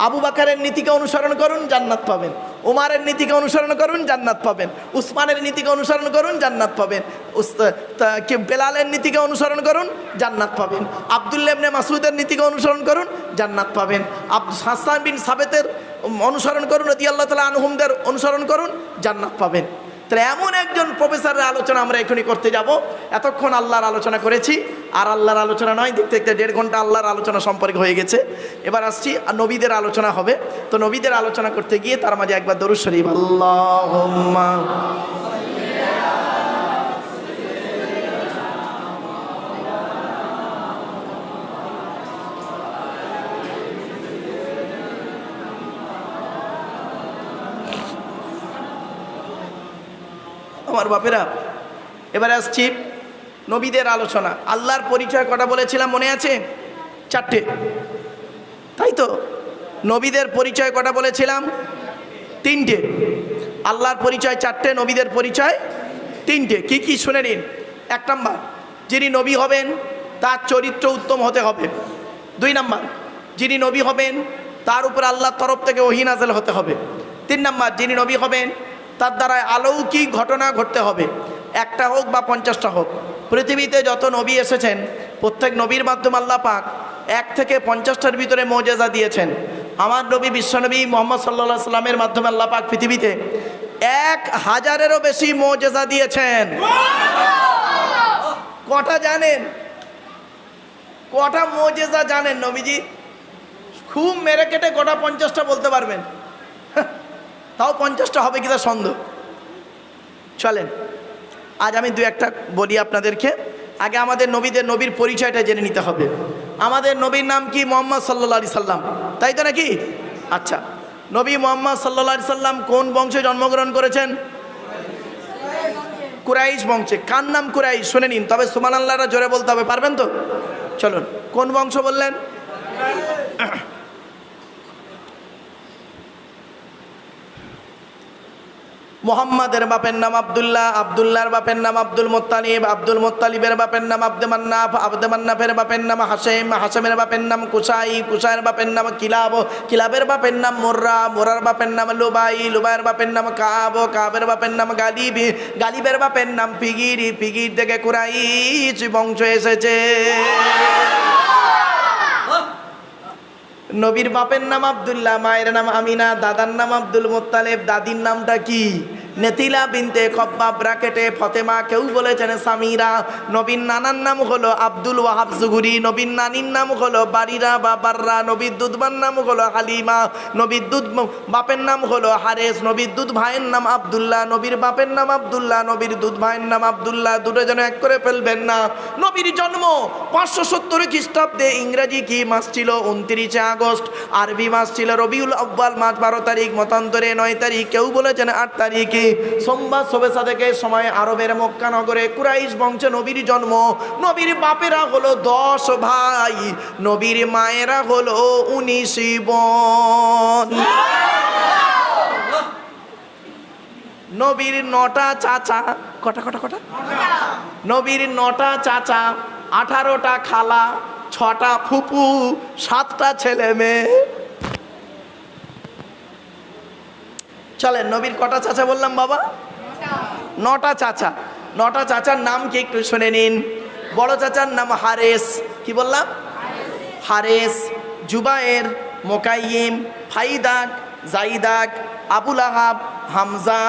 [SPEAKER 1] আবু বকরের নীতিকে অনুসরণ করুন, জান্নাত পাবেন। উমারের নীতিকে অনুসরণ করুন, জান্নাত পাবেন। উসমানের নীতিকে অনুসরণ করুন, জান্নাত পাবেন। বেলালের নীতিকে অনুসরণ করুন, জান্নাত পাবেন। আব্দুল্লাহ ইবনে মাসউদের নীতিকে অনুসরণ করুন, জান্নাত পাবেন। হাসান বিন সাবেতের অনুসরণ করুন, রাদিয়াল্লাহু তাআলা আনহুমদের অনুসরণ করুন, জান্নাত পাবেন। তাহলে এমন একজন প্রফেসরের আলোচনা আমরা এখনই করতে যাব। এতক্ষণ আল্লাহর আলোচনা করেছি, আর আল্লাহর আলোচনা নয়, দেখতে দেখতে 1.5 ঘন্টা আল্লাহর আলোচনা সম্পর্কে হয়ে গেছে। এবার আসছি আর নবীদের আলোচনা হবে। তো নবীদের আলোচনা করতে গিয়ে তার মাঝে একবার দরুদ শরীফ, আল্লাহুম্মা আমার বাপেরা। এবারে আসছি নবীদের আলোচনা। আল্লাহর পরিচয় কটা বলেছিলাম মনে আছে? 4টে, তাই তো? নবীদের পরিচয় কটা বলেছিলাম? 3টে। আল্লাহর পরিচয় 4টে, নবীদের পরিচয় 3টে। কি কি শুনে নিন। 1 নাম্বার, যিনি নবী হবেন তার চরিত্র উত্তম হতে হবে। 2 নাম্বার, যিনি নবী হবেন তার উপর আল্লাহর তরফ থেকে ওহী নাযিল হতে হবে। 3 নাম্বার, যিনি নবী হবেন তার দ্বারা অলৌকিক ঘটনা ঘটতে হবে, 1টা হোক বা 50টা হোক। পৃথিবীতে যত নবী এসেছেন প্রত্যেক নবীর মাধ্যমে আল্লাহ পাক 1 থেকে 50টার ভিতরে মুজিজা দিয়েছেন। আমার নবী বিশ্বনবী মুহাম্মদ সাল্লাল্লাহু আলাইহি সাল্লামের মাধ্যমে আল্লাহ পাক পৃথিবীতে 1000-এরও বেশি মুজিজা দিয়েছেন। কটা জানেন? কটা মোজেজা জানেন নবীজি? খুব মেরে কেটে গোটা 50টা বলতে পারবেন, তাও 50টা হবে কিনা সন্দেহ। চলেন আজ আমি দু একটা বলি আপনাদেরকে। আগে আমাদের নবীর পরিচয়টা জেনে নিতে হবে। আমাদের নবীর নাম কি? মুহাম্মদ সাল্লাল্লাহু আলাইহি সাল্লাম, তাই তো নাকি? আচ্ছা, নবী মুহাম্মদ সাল্লাল্লাহু আলাইহি সাল্লাম কোন বংশে জন্মগ্রহণ করেছেন? কুরাইশ বংশে। কার নাম কুরাইশ? শুনে নিন, তবে সুবহানাল্লাহটা জোরে বলতে হবে, পারবেন তো? চলুন, কোন বংশ বললেন? মুহাম্মাদের বাপের নাম আব্দুল্লাহ, আব্দুল্লাহর বাপের নাম আব্দুল মুত্তালিব, আব্দুল মুত্তালিবের বাপের নাম আব্দে মান্নাফ, আব্দে মান্নাফের বাপের নাম হাশেম, হাশেমের বাপের নাম কুসাই, কুসাইয়ের বাপের নাম কিলাব, কিলাবের বাপের নাম মুর্রা, মুরার বাপের নাম লুবাই, লুবাইয়ের বাপের নাম কাব, কাবের বাপের নাম গালিব, গালিবের বাপের নাম ফিগির, ফিগির থেকে কুরাইশ বংশ এসেছে। নবীর বাপের নাম আব্দুল্লাহ, মায়ের নাম আমিনা, দাদার নাম আব্দুল মুত্তালিব, দাদির নামটা কি? নেতিলা বিনতে খব্বাব ব্র্যাকেটে ফতেমা, কেউ বলেছেন সামিরা। নবীর নানার নাম হলো আব্দুল ওয়াহাব জুহুরি, নবীর নানির নাম হলো বারিরা বা বাররা, নবীর দুধবার নাম হলো হালিমা, নবীর দুধ বাপের নাম হলো হারেস, নবীর দুধ ভাইয়ের নাম আব্দুল্লাহ, নবীর বাপের নাম আব্দুল্লাহ, নবীর দুধ ভাইয়ের নাম আব্দুল্লাহ, দুটো যেন এক করে ফেলবেন না। নবীর জন্ম 570 খ্রিস্টাব্দে। ইংরেজি কি মাস ছিল? 29 আগস্ট। আরবি মাস ছিল রবিউল আউয়াল মাস 12 তারিখ, মতান্তরে 9 তারিখ, কেউ বলেছেন 8 তারিখে। সোমবার শবে সাদেকের সময় আরবের মক্কা নগরে কুরাইশ বংশে নবীর জন্ম। নবীর বাপেরা হলো 10 ভাই, নবীর মায়েরা হলো 19 বোন। নবীর 9টা চাচা, কটা কটা কটা? নবীর 9টা চাচা, 18টা খালা, 6টা ফুপু, 7টা ছেলে মেয়ে। চলেন, নবীর কটা চাচা বললাম বাবা? 9টা চাচা। 9টা চাচার নাম কি একটু শুনে নিন। বড় চাচার নাম হারেস, কি বললাম? হারেস, জুবায়ের, মোকাইম, ফাইদাক, জাইদাক, আবুল আহাব, হামজা,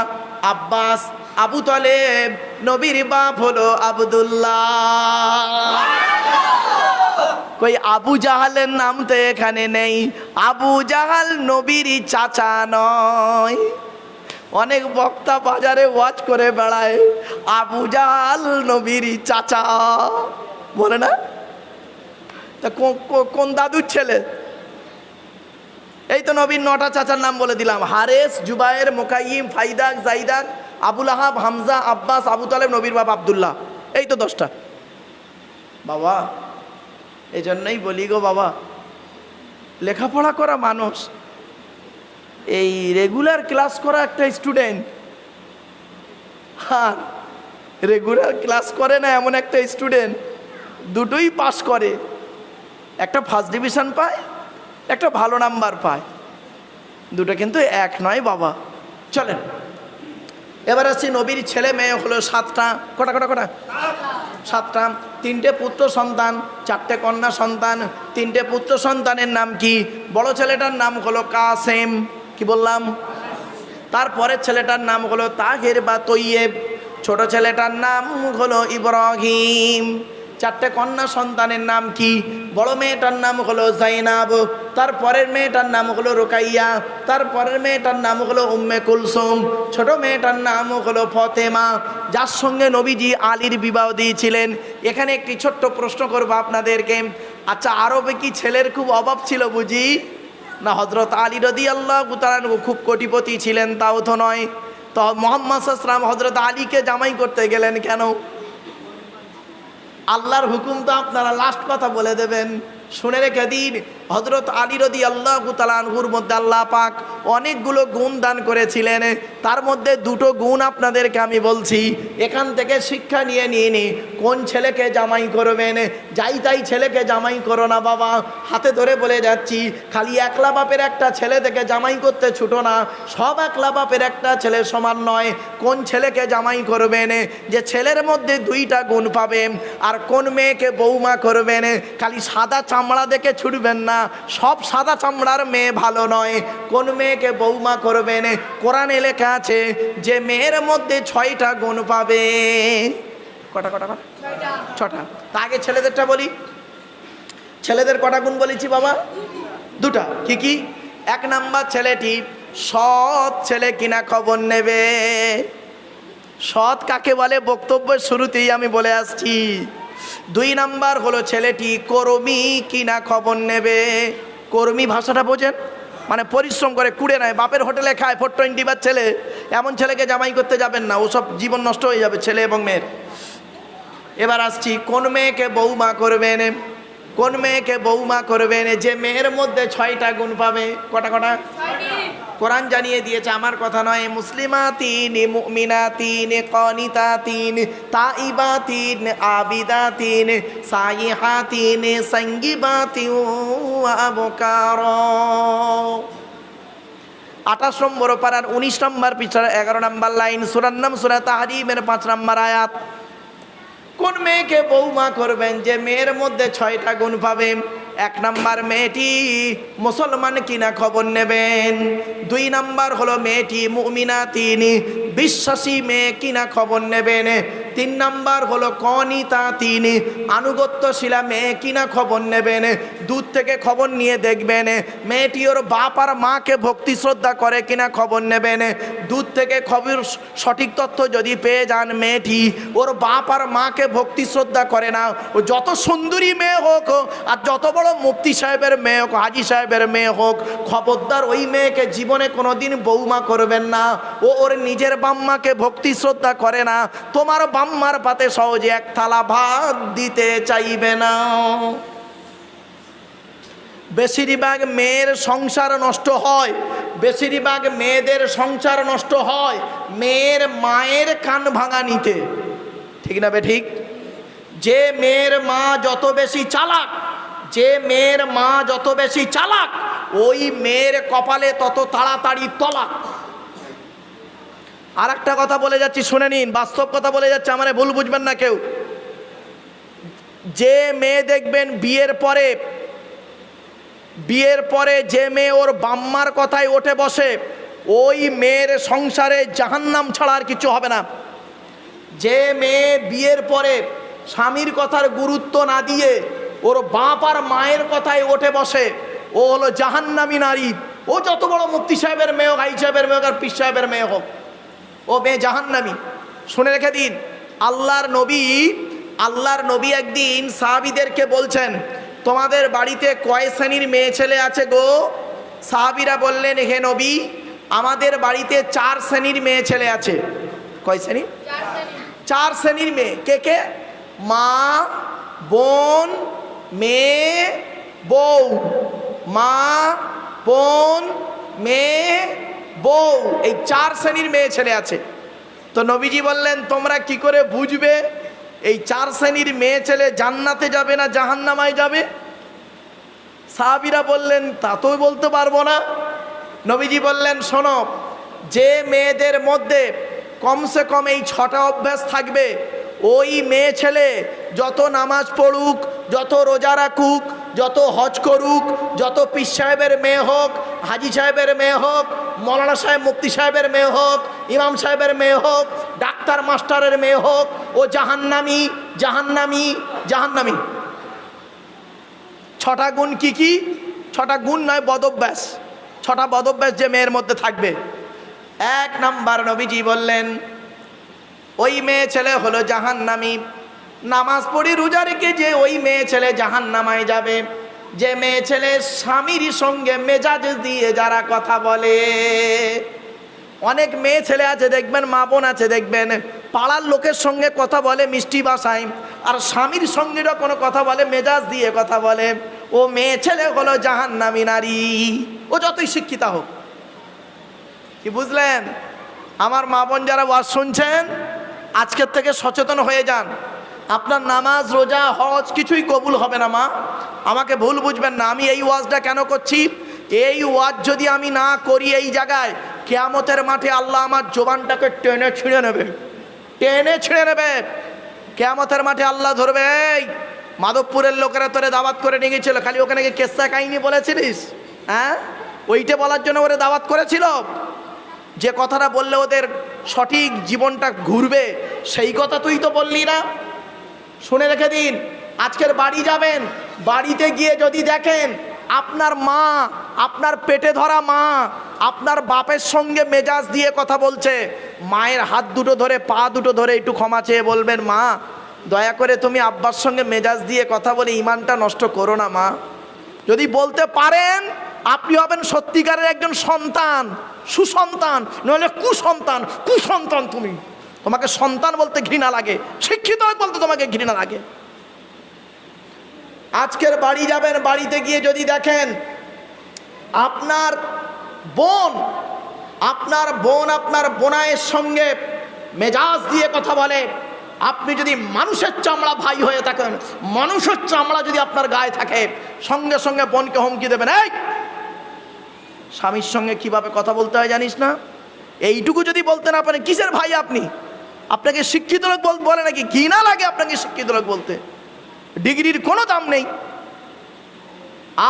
[SPEAKER 1] আব্বাস, আবু তালেব। নবীর বাপ হলো আব্দুল্লাহ। কই আবু জাহালের নাম তো এখানে নেই। আবু জাহাল নবীর চাচা নয়। অনেক বক্তা বাজারে ওয়াজ করে বেড়ায়, আবু জাহাল নবীর চাচা বলে না? তা কোন দাদুর ছেলে? এই তো নবীর 9টা চাচার নাম বলে দিলাম। হারেস, জুবায়ের, মোকাইম, ফাইদাক, জাইদাক, আবুল আহাব, হামজা, আব্বাস, আবু তালেব, নবীর বাপ আব্দুল্লাহ। এই তো 10টা বাবা। এই জন্যই বলি গো বাবা, লেখাপড়া করা মানুষ, এই রেগুলার ক্লাস করা একটা স্টুডেন্ট, আর রেগুলার ক্লাস করে না এমন একটা স্টুডেন্ট, দুটোই পাস করে। একটা ফার্স্ট ডিভিশন পায়, একটা ভালো নাম্বার পায়, দুটো কিন্তু এক নয় বাবা। চলেন এবার আসছি, নবীর ছেলে মেয়ে হলো 7টা। কটা কটা কটা? 7টা। 3টে পুত্র সন্তান, 4টে কন্যা সন্তান। 3টে পুত্র সন্তানের নাম কি? বড় ছেলেটার নাম হলো কাসেম, কি বললাম? তারপরের ছেলেটার নাম হলো তাহের বা তৈয়েব। ছোট ছেলেটার নাম হলো ইব্রাহিম। 4টে কন্যা সন্তানের নাম কি? বড় মেয়েটার নাম হলো জাইনাব, তারপরের মেয়েটার নাম হলো রুকাইয়া, তারপরের মেয়েটার নাম হলো উম্মে কুলসুম, ছোট মেয়েটার নাম হলো ফতেমা, যার সঙ্গে নবীজি আলীর বিবাহ দিয়েছিলেন। এখানে একটি ছোট্ট প্রশ্ন করবো আপনাদেরকে। আচ্ছা, আরবে কি ছেলের খুব অভাব ছিল বুঝি? না, হযরত আলী রাদিয়াল্লাহু তাআলা খুব কোটিপতি ছিলেন তাও তো নয়। তো মুহাম্মদ সাল্লাল্লাহু আলাইহি ওয়াসাল্লাম হযরত আলীকে জামাই করতে গেলেন কেন? আল্লাহর হুকুম তো আপনারা লাস্ট কথা বলে দেবেন, শুনে রেখে দিন। হযরত আলী রাদিয়াল্লাহু তাআলা আনহুর মধ্যে আল্লাহ পাক অনেকগুলো গুণ দান করেছিলেন। তার মধ্যে 2টো গুণ আপনাদেরকে আমি বলছি, এখান থেকে শিক্ষা নিয়ে নিন। কোন ছেলেকে জামাই করবেন? যাই তাই ছেলেকে জামাই করো না বাবা, হাতে ধরে বলে যাচ্ছি। খালি একলা বাপের একটা ছেলে থেকে জামাই করতে ছুটো না, সব একলা বাপের একটা ছেলে সমান নয়। কোন ছেলেকে জামাই করবেন? যে ছেলের মধ্যে 2টা গুণ পাবেন। আর কোন মেয়েকে বৌমা করবেন? খালি সাদা চামড়া দেখে ছুটবেন না, সব সাদা চামড়ার মেয়ে ভালো নয়। কোন মেয়েকে বৌমা করবেন? কোরআনে লেখা আছে যে মেয়ের মধ্যে 6টা গুণ পাবে। কটা কটা কটা? 6টা। তা আগে ছেলেদেরটা বলি। ছেলেদের কটা গুণ বলেছি বাবা? দুটা। কি কি? এক নাম্বার ছেলেটি সৎ ছেলে কিনা খবর নেবে। সৎ কাকে বলে বক্তব্যের শুরুতেই আমি বলে আসছি। দুই নাম্বার হলো ছেলেটি কর্মী কিনা খবর নেবে। কর্মী ভাষাটা বোঝেন? মানে পরিশ্রম করে, কুড়ে নেয়, বাপের হোটেলে খায়, 420 ছেলে, এমন ছেলেকে জামাই করতে যাবেন না, ওসব জীবন নষ্ট হয়ে যাবে ছেলে এবং মেয়ের। এবার আসছি, কোন মেয়েকে বৌমা করবেন? কোন মেয়েকে বৌমা করবেন? যে মেয়ের মধ্যে 6টা গুণ পাবে। কটা কটা? কোরআন জানিয়ে দিয়েছে, আমার কথা নয়। মুসলিমাতিন, মুমিনাতিন, কানিতাতিন, তাইবাতিন, আবিদাতিন, সাইহাতিন, সঙ্গীবাতিন ওয়া আবকারা। 28 নম্বর পারার 19 নম্বর পৃষ্ঠার 11 নম্বর লাইন, সূরার নাম সূরা তাহরিমের 5 নম্বর আয়াত। কোন মেয়েকে বৌমা করবেন? যে মেয়ের মধ্যে 6টা গুণ পাবে। 1 নাম্বার, মেয়েটি মুসলমান কিনা খবর নেবেন। 2 নাম্বার হলো মেয়েটি মুমিনাতিন, বিশ্বাসী মেয়ে কিনা খবর নেবেন। 3 নাম্বার হলো কানিতাতিন, আনুগত্যশীলা মেয়ে কিনা খবর নেবেন। দূর থেকে খবর নিয়ে দেখবেন মেয়েটি ওর বাপ আর মাকে ভক্তি শ্রদ্ধা করে কিনা খবর নেবেন। দূর থেকে খবর সঠিক তথ্য যদি পেয়ে যান মেয়েটি ওর বাপ আর মাকে ভক্তি শ্রদ্ধা করে না, ও যত সুন্দরী মেয়ে হোক আর যত বড় মুফতি সাহেবের মেয়ে হোক, হাজি সাহেবের মেয়ে হোক, খবরদার ওই মেয়েকে জীবনে কোনোদিন বৌমা করবেন না। ও ওর নিজের বাম্মাকে ভক্তি শ্রদ্ধা করে না, তোমার বাম্মার পাতে সহজে এক থালা ভাত দিতে চাইবে না। বেশিরভাগ মেয়ের সংসার নষ্ট হয়, বেশিরভাগ মেয়েদের সংসার নষ্ট হয় মেয়ের মায়ের কান ভাঙা নিতে। ঠিক না বে ঠিক? যে মেয়ের মা যত বেশি চালাক, যে মেয়ের মা যত বেশি চালাক, ওই মেয়ের কপালে তত তাড়াতাড়ি তলাক। আর একটা কথা বলে যাচ্ছি, শুনে নিন, বাস্তব কথা বলে যাচ্ছে, আমারে ভুল বুঝবেন না কেউ। যে মেয়ে দেখবেন বিয়ের পরে যে মেয়ে ওর বাম্মার কথায় ওঠে বসে, ওই মেয়ের সংসারে জাহান্নাম ছাড়া আর কিছু হবে না। যে মেয়ে বিয়ের পরে স্বামীর কথার গুরুত্ব না দিয়ে ওর বাপ আর মায়ের কথায় ওঠে বসে, ও হলো জাহান্নামী নারী। ও যত বড় মুফতি সাহেবের মেয়ে হোক, হাই সাহেবের মেয়ে হোক আর পীর সাহেবের মেয়ে হোক, ও মেয়ে জাহান্নামী। শুনে রেখে দিন, আল্লাহর নবী একদিন সাহাবীদেরকে বলছেন, তোমাদের বাড়িতে কয় শ্রেণীর মেয়ে ছেলে আছে গো? সাহাবীরা বললেন, হে নবী, আমাদের বাড়িতে 4 শ্রেণীর মেয়ে ছেলে আছে। কয় শ্রেণী? 4 শ্রেণীর মেয়ে। কে কে? মা, বোন, মেয়ে, বউ। মা, বোন, মেয়ে, বউ, এই 4 শ্রেণীর মেয়ে ছেলে আছে। তো নবীজি বললেন, তোমরা কি করে বুঝবে এই 4 শ্রেণীর মেয়ে ছেলে জান্নাতে যাবে না জাহান্নামায় যাবে? সাহাবীরা বললেন, তা তো বলতে পারবো না। নবীজি বললেন, শোনো, যে মেয়েদের মধ্যে কমসে কম এই 6টা অভ্যাস থাকবে, ওই মেয়ে ছেলে যত নামাজ পড়ুক, যত রোজা রাখুক, যত হজ করুক, যত পীর সাহেবের মেয়ে হোক, হাজি সাহেবের মেয়ে হোক, মৌলানা সাহেব মুফতি সাহেবের মেয়ে হোক, ইমাম সাহেবের মেয়ে হোক, ডাক্তার মাস্টারের মেয়ে হোক, ও জাহান্নামী, জাহান্নামী, জাহান্নামী। 6টা গুণ কি কি? 6টা গুণ নয়, বদভ্যাস। 6টা বদভ্যাস যে মেয়ের মধ্যে থাকবে। 1 নাম্বার, নবীজি বললেন, ওই মেয়ে ছেলে হলো জাহান্নামী। নামাজ পড়ি রোজা রেখে যে ওই মেয়ে ছেলে জাহান্নামায় যাবে। যে মেয়ে ছেলে স্বামীর সঙ্গে মেজাজ দিয়ে যারা কথা বলে। অনেক মেয়ে ছেলে আছে দেখবেন, মা বোন আছে দেখবেন, পাড়ার লোকের সঙ্গে কথা বলে মিষ্টি ভাষায়, আর স্বামীর সঙ্গে কোনো কথা বলে মেজাজ দিয়ে কথা বলে। ও মেয়ে ছেলে হলো জাহান্নামী নারী, ও যতই শিক্ষিতা হোক। কি বুঝলেন? আমার মা বোন যারা ওয়াজ শুনছেন, আজকের থেকে সচেতন হয়ে যান। আপনার নামাজ, রোজা, হজ কিছুই কবুল হবে না মা, আমাকে ভুল বুঝবেন না। আমি এই ওয়াজটা কেন করছি? এই ওয়াজ যদি আমি না করি এই জায়গায়, কিয়ামতের মাঠে আল্লাহ আমার জবানটাকে টেনে ছিঁড়ে নেবে, টেনে ছিঁড়ে নেবে। কিয়ামতের মাঠে আল্লাহ ধরবে, এই মাধবপুরের লোকেরা তোরে দাওয়াত করে নিয়ে গেছিল, খালি ওখানে গিয়ে কেসা কাহিনী বলেছিলিস, হ্যাঁ? ওইটা বলার জন্য ওরে দাওয়াত করেছিল? যে কথাটা বললে ওদের সঠিক জীবনটা ঘুরবে, সেই কথা তুই তো বললি না। শুনে রেখে দিন, আজকের বাড়ি যাবেন, বাড়িতে গিয়ে যদি দেখেন আপনার মা, আপনার পেটে ধরা মা আপনার বাপের সঙ্গে মেজাজ দিয়ে কথা বলছে, মায়ের হাত দুটো ধরে পা দুটো ধরে একটু ক্ষমা চেয়ে বলবেন, মা দয়া করে তুমি আব্বার সঙ্গে মেজাজ দিয়ে কথা বলে ইমানটা নষ্ট করো না মা। যদি বলতে পারেন আপনি হবেন সত্যিকারের একজন সন্তান, সুসন্তান, নইলে কুসন্তান। কুসন্তান তুমি, তোমাকে সন্তান বলতে ঘৃণা লাগে, শিক্ষিত বলতে তোমাকে ঘৃণা লাগে। আজকের বাড়ি যাবেন, বাড়িতে গিয়ে যদি দেখেন আপনার বোন আপনার বোনাইয়ের সঙ্গে মেজাজ দিয়ে কথা বলে, আপনি যদি মানুষের চামড়া ভাই হয়ে থাকেন, মানুষের চামড়া যদি আপনার গায়ে থাকে, সঙ্গে সঙ্গে বোনকে হুমকি দেবেন, এই স্বামীর সঙ্গে কিভাবে কথা বলতে হয় জানিস না? এইটুকু যদি বলতে না পারেন, কিসের ভাই আপনি? আপনাকে শিক্ষিত লোক বলে নাকি? ঘৃণা লাগে আপনাকে শিক্ষিত লোক বলতে। ডিগ্রির কোনো দাম নেই।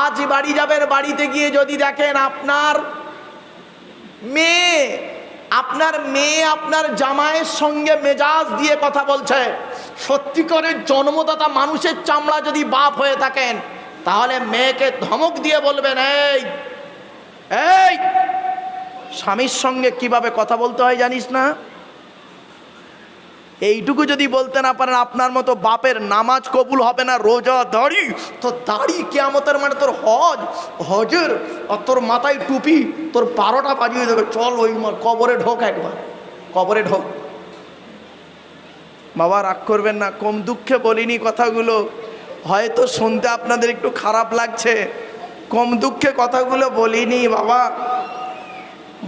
[SPEAKER 1] আজ বাড়ি যাবেন, বাড়িতে গিয়ে যদি দেখেন আপনার মেয়ে আপনার জামাইয়ের সঙ্গে মেজাজ দিয়ে কথা বলছে, সত্যিকারের জন্মদাতা মানুষের চামড়া যদি বাপ হয়ে থাকেন, তাহলে মেয়েকে ধমক দিয়ে বলবেন, এই স্বামীর সঙ্গে কিভাবে কথা বলতে হয় জানিস না? এইটুকু যদি বলতে না পারেন, আপনার মতো বাপের নামাজ কবুল হবে না, রোজা দাড়ি, তোর দাড়ি কিয়ামতের মানে তোর হজের, আর তোর মাথায় টুপি, তোর 12টা বাজিয়ে দেবে, চল ওই কবরে ঢোক, একবার কবরে ঢোক। বাবা রাগ করবেন না, কম দুঃখে বলিনি কথাগুলো, হয়তো শুনতে আপনাদের একটু খারাপ লাগছে, কম দুঃখে কথাগুলো বলিনি বাবা,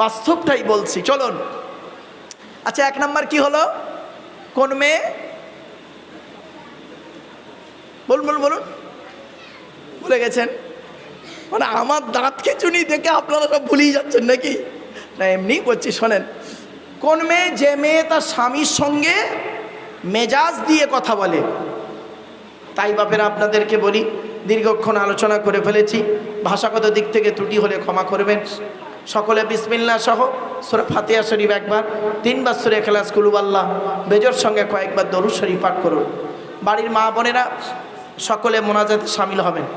[SPEAKER 1] বাস্তবটাই বলছি। চলুন, আচ্ছা 1 নাম্বার কি হলো? কোন মেয়ে? বলুন ভুলে গেছেন? মানে আমার দাঁত খিচুনি দেখে আপনারা সব ভুলেই যাচ্ছেন নাকি? না এমনি বলছি, শোনেন। কোন মেয়ে? যে মেয়ে তার স্বামীর সঙ্গে মেজাজ দিয়ে কথা বলে। তাই বাপেরা আপনাদেরকে বলি, দীর্ঘক্ষণ আলোচনা করে ফেলেছি, ভাষাগত দিক থেকে ত্রুটি হলে ক্ষমা করবেন। সকলে বিসমিল্লাহ সহ সূরা ফাতিহা শরীফ একবার, 3 বার সূরা ইখলাস, কুল হুয়াল্লাহ, বেজোর সঙ্গে কয়েকবার দরুদ শরীফ পাঠ করুন। বাড়ির মা বোনেরা সকলে মোনাজাতে শামিল হবেন।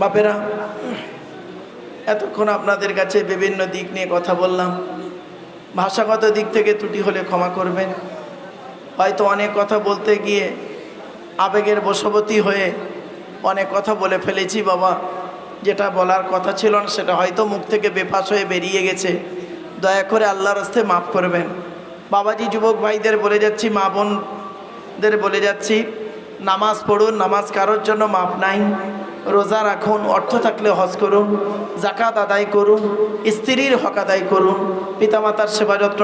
[SPEAKER 1] বাপেরা, এতক্ষণ আপনাদের কাছে বিভিন্ন দিক নিয়ে কথা বললাম, ভাষাগত দিক থেকে ত্রুটি হলে ক্ষমা করবেন। হয়তো অনেক কথা বলতে গিয়ে আবেগের বশবর্তী হয়ে অনেক কথা বলে ফেলেছি বাবা, যেটা বলার কথা ছিল না সেটা হয়তো মুখ থেকে বেফাস হয়ে বেরিয়ে গেছে, দয়া করে আল্লাহর রাস্তে মাফ করবেন। বাবাজি যুবক ভাইদের বলে যাচ্ছি, মা বোনদের বলে যাচ্ছি, নামাজ পড়ুন, নামাজ কারোর জন্য মাপ নাই। রোজা রাখুন, অর্থ থাকলে হজ করুন, যাকাত আদায় করুন, স্ত্রীর হক আদায় করুন, পিতামাতার সেবা যত্ন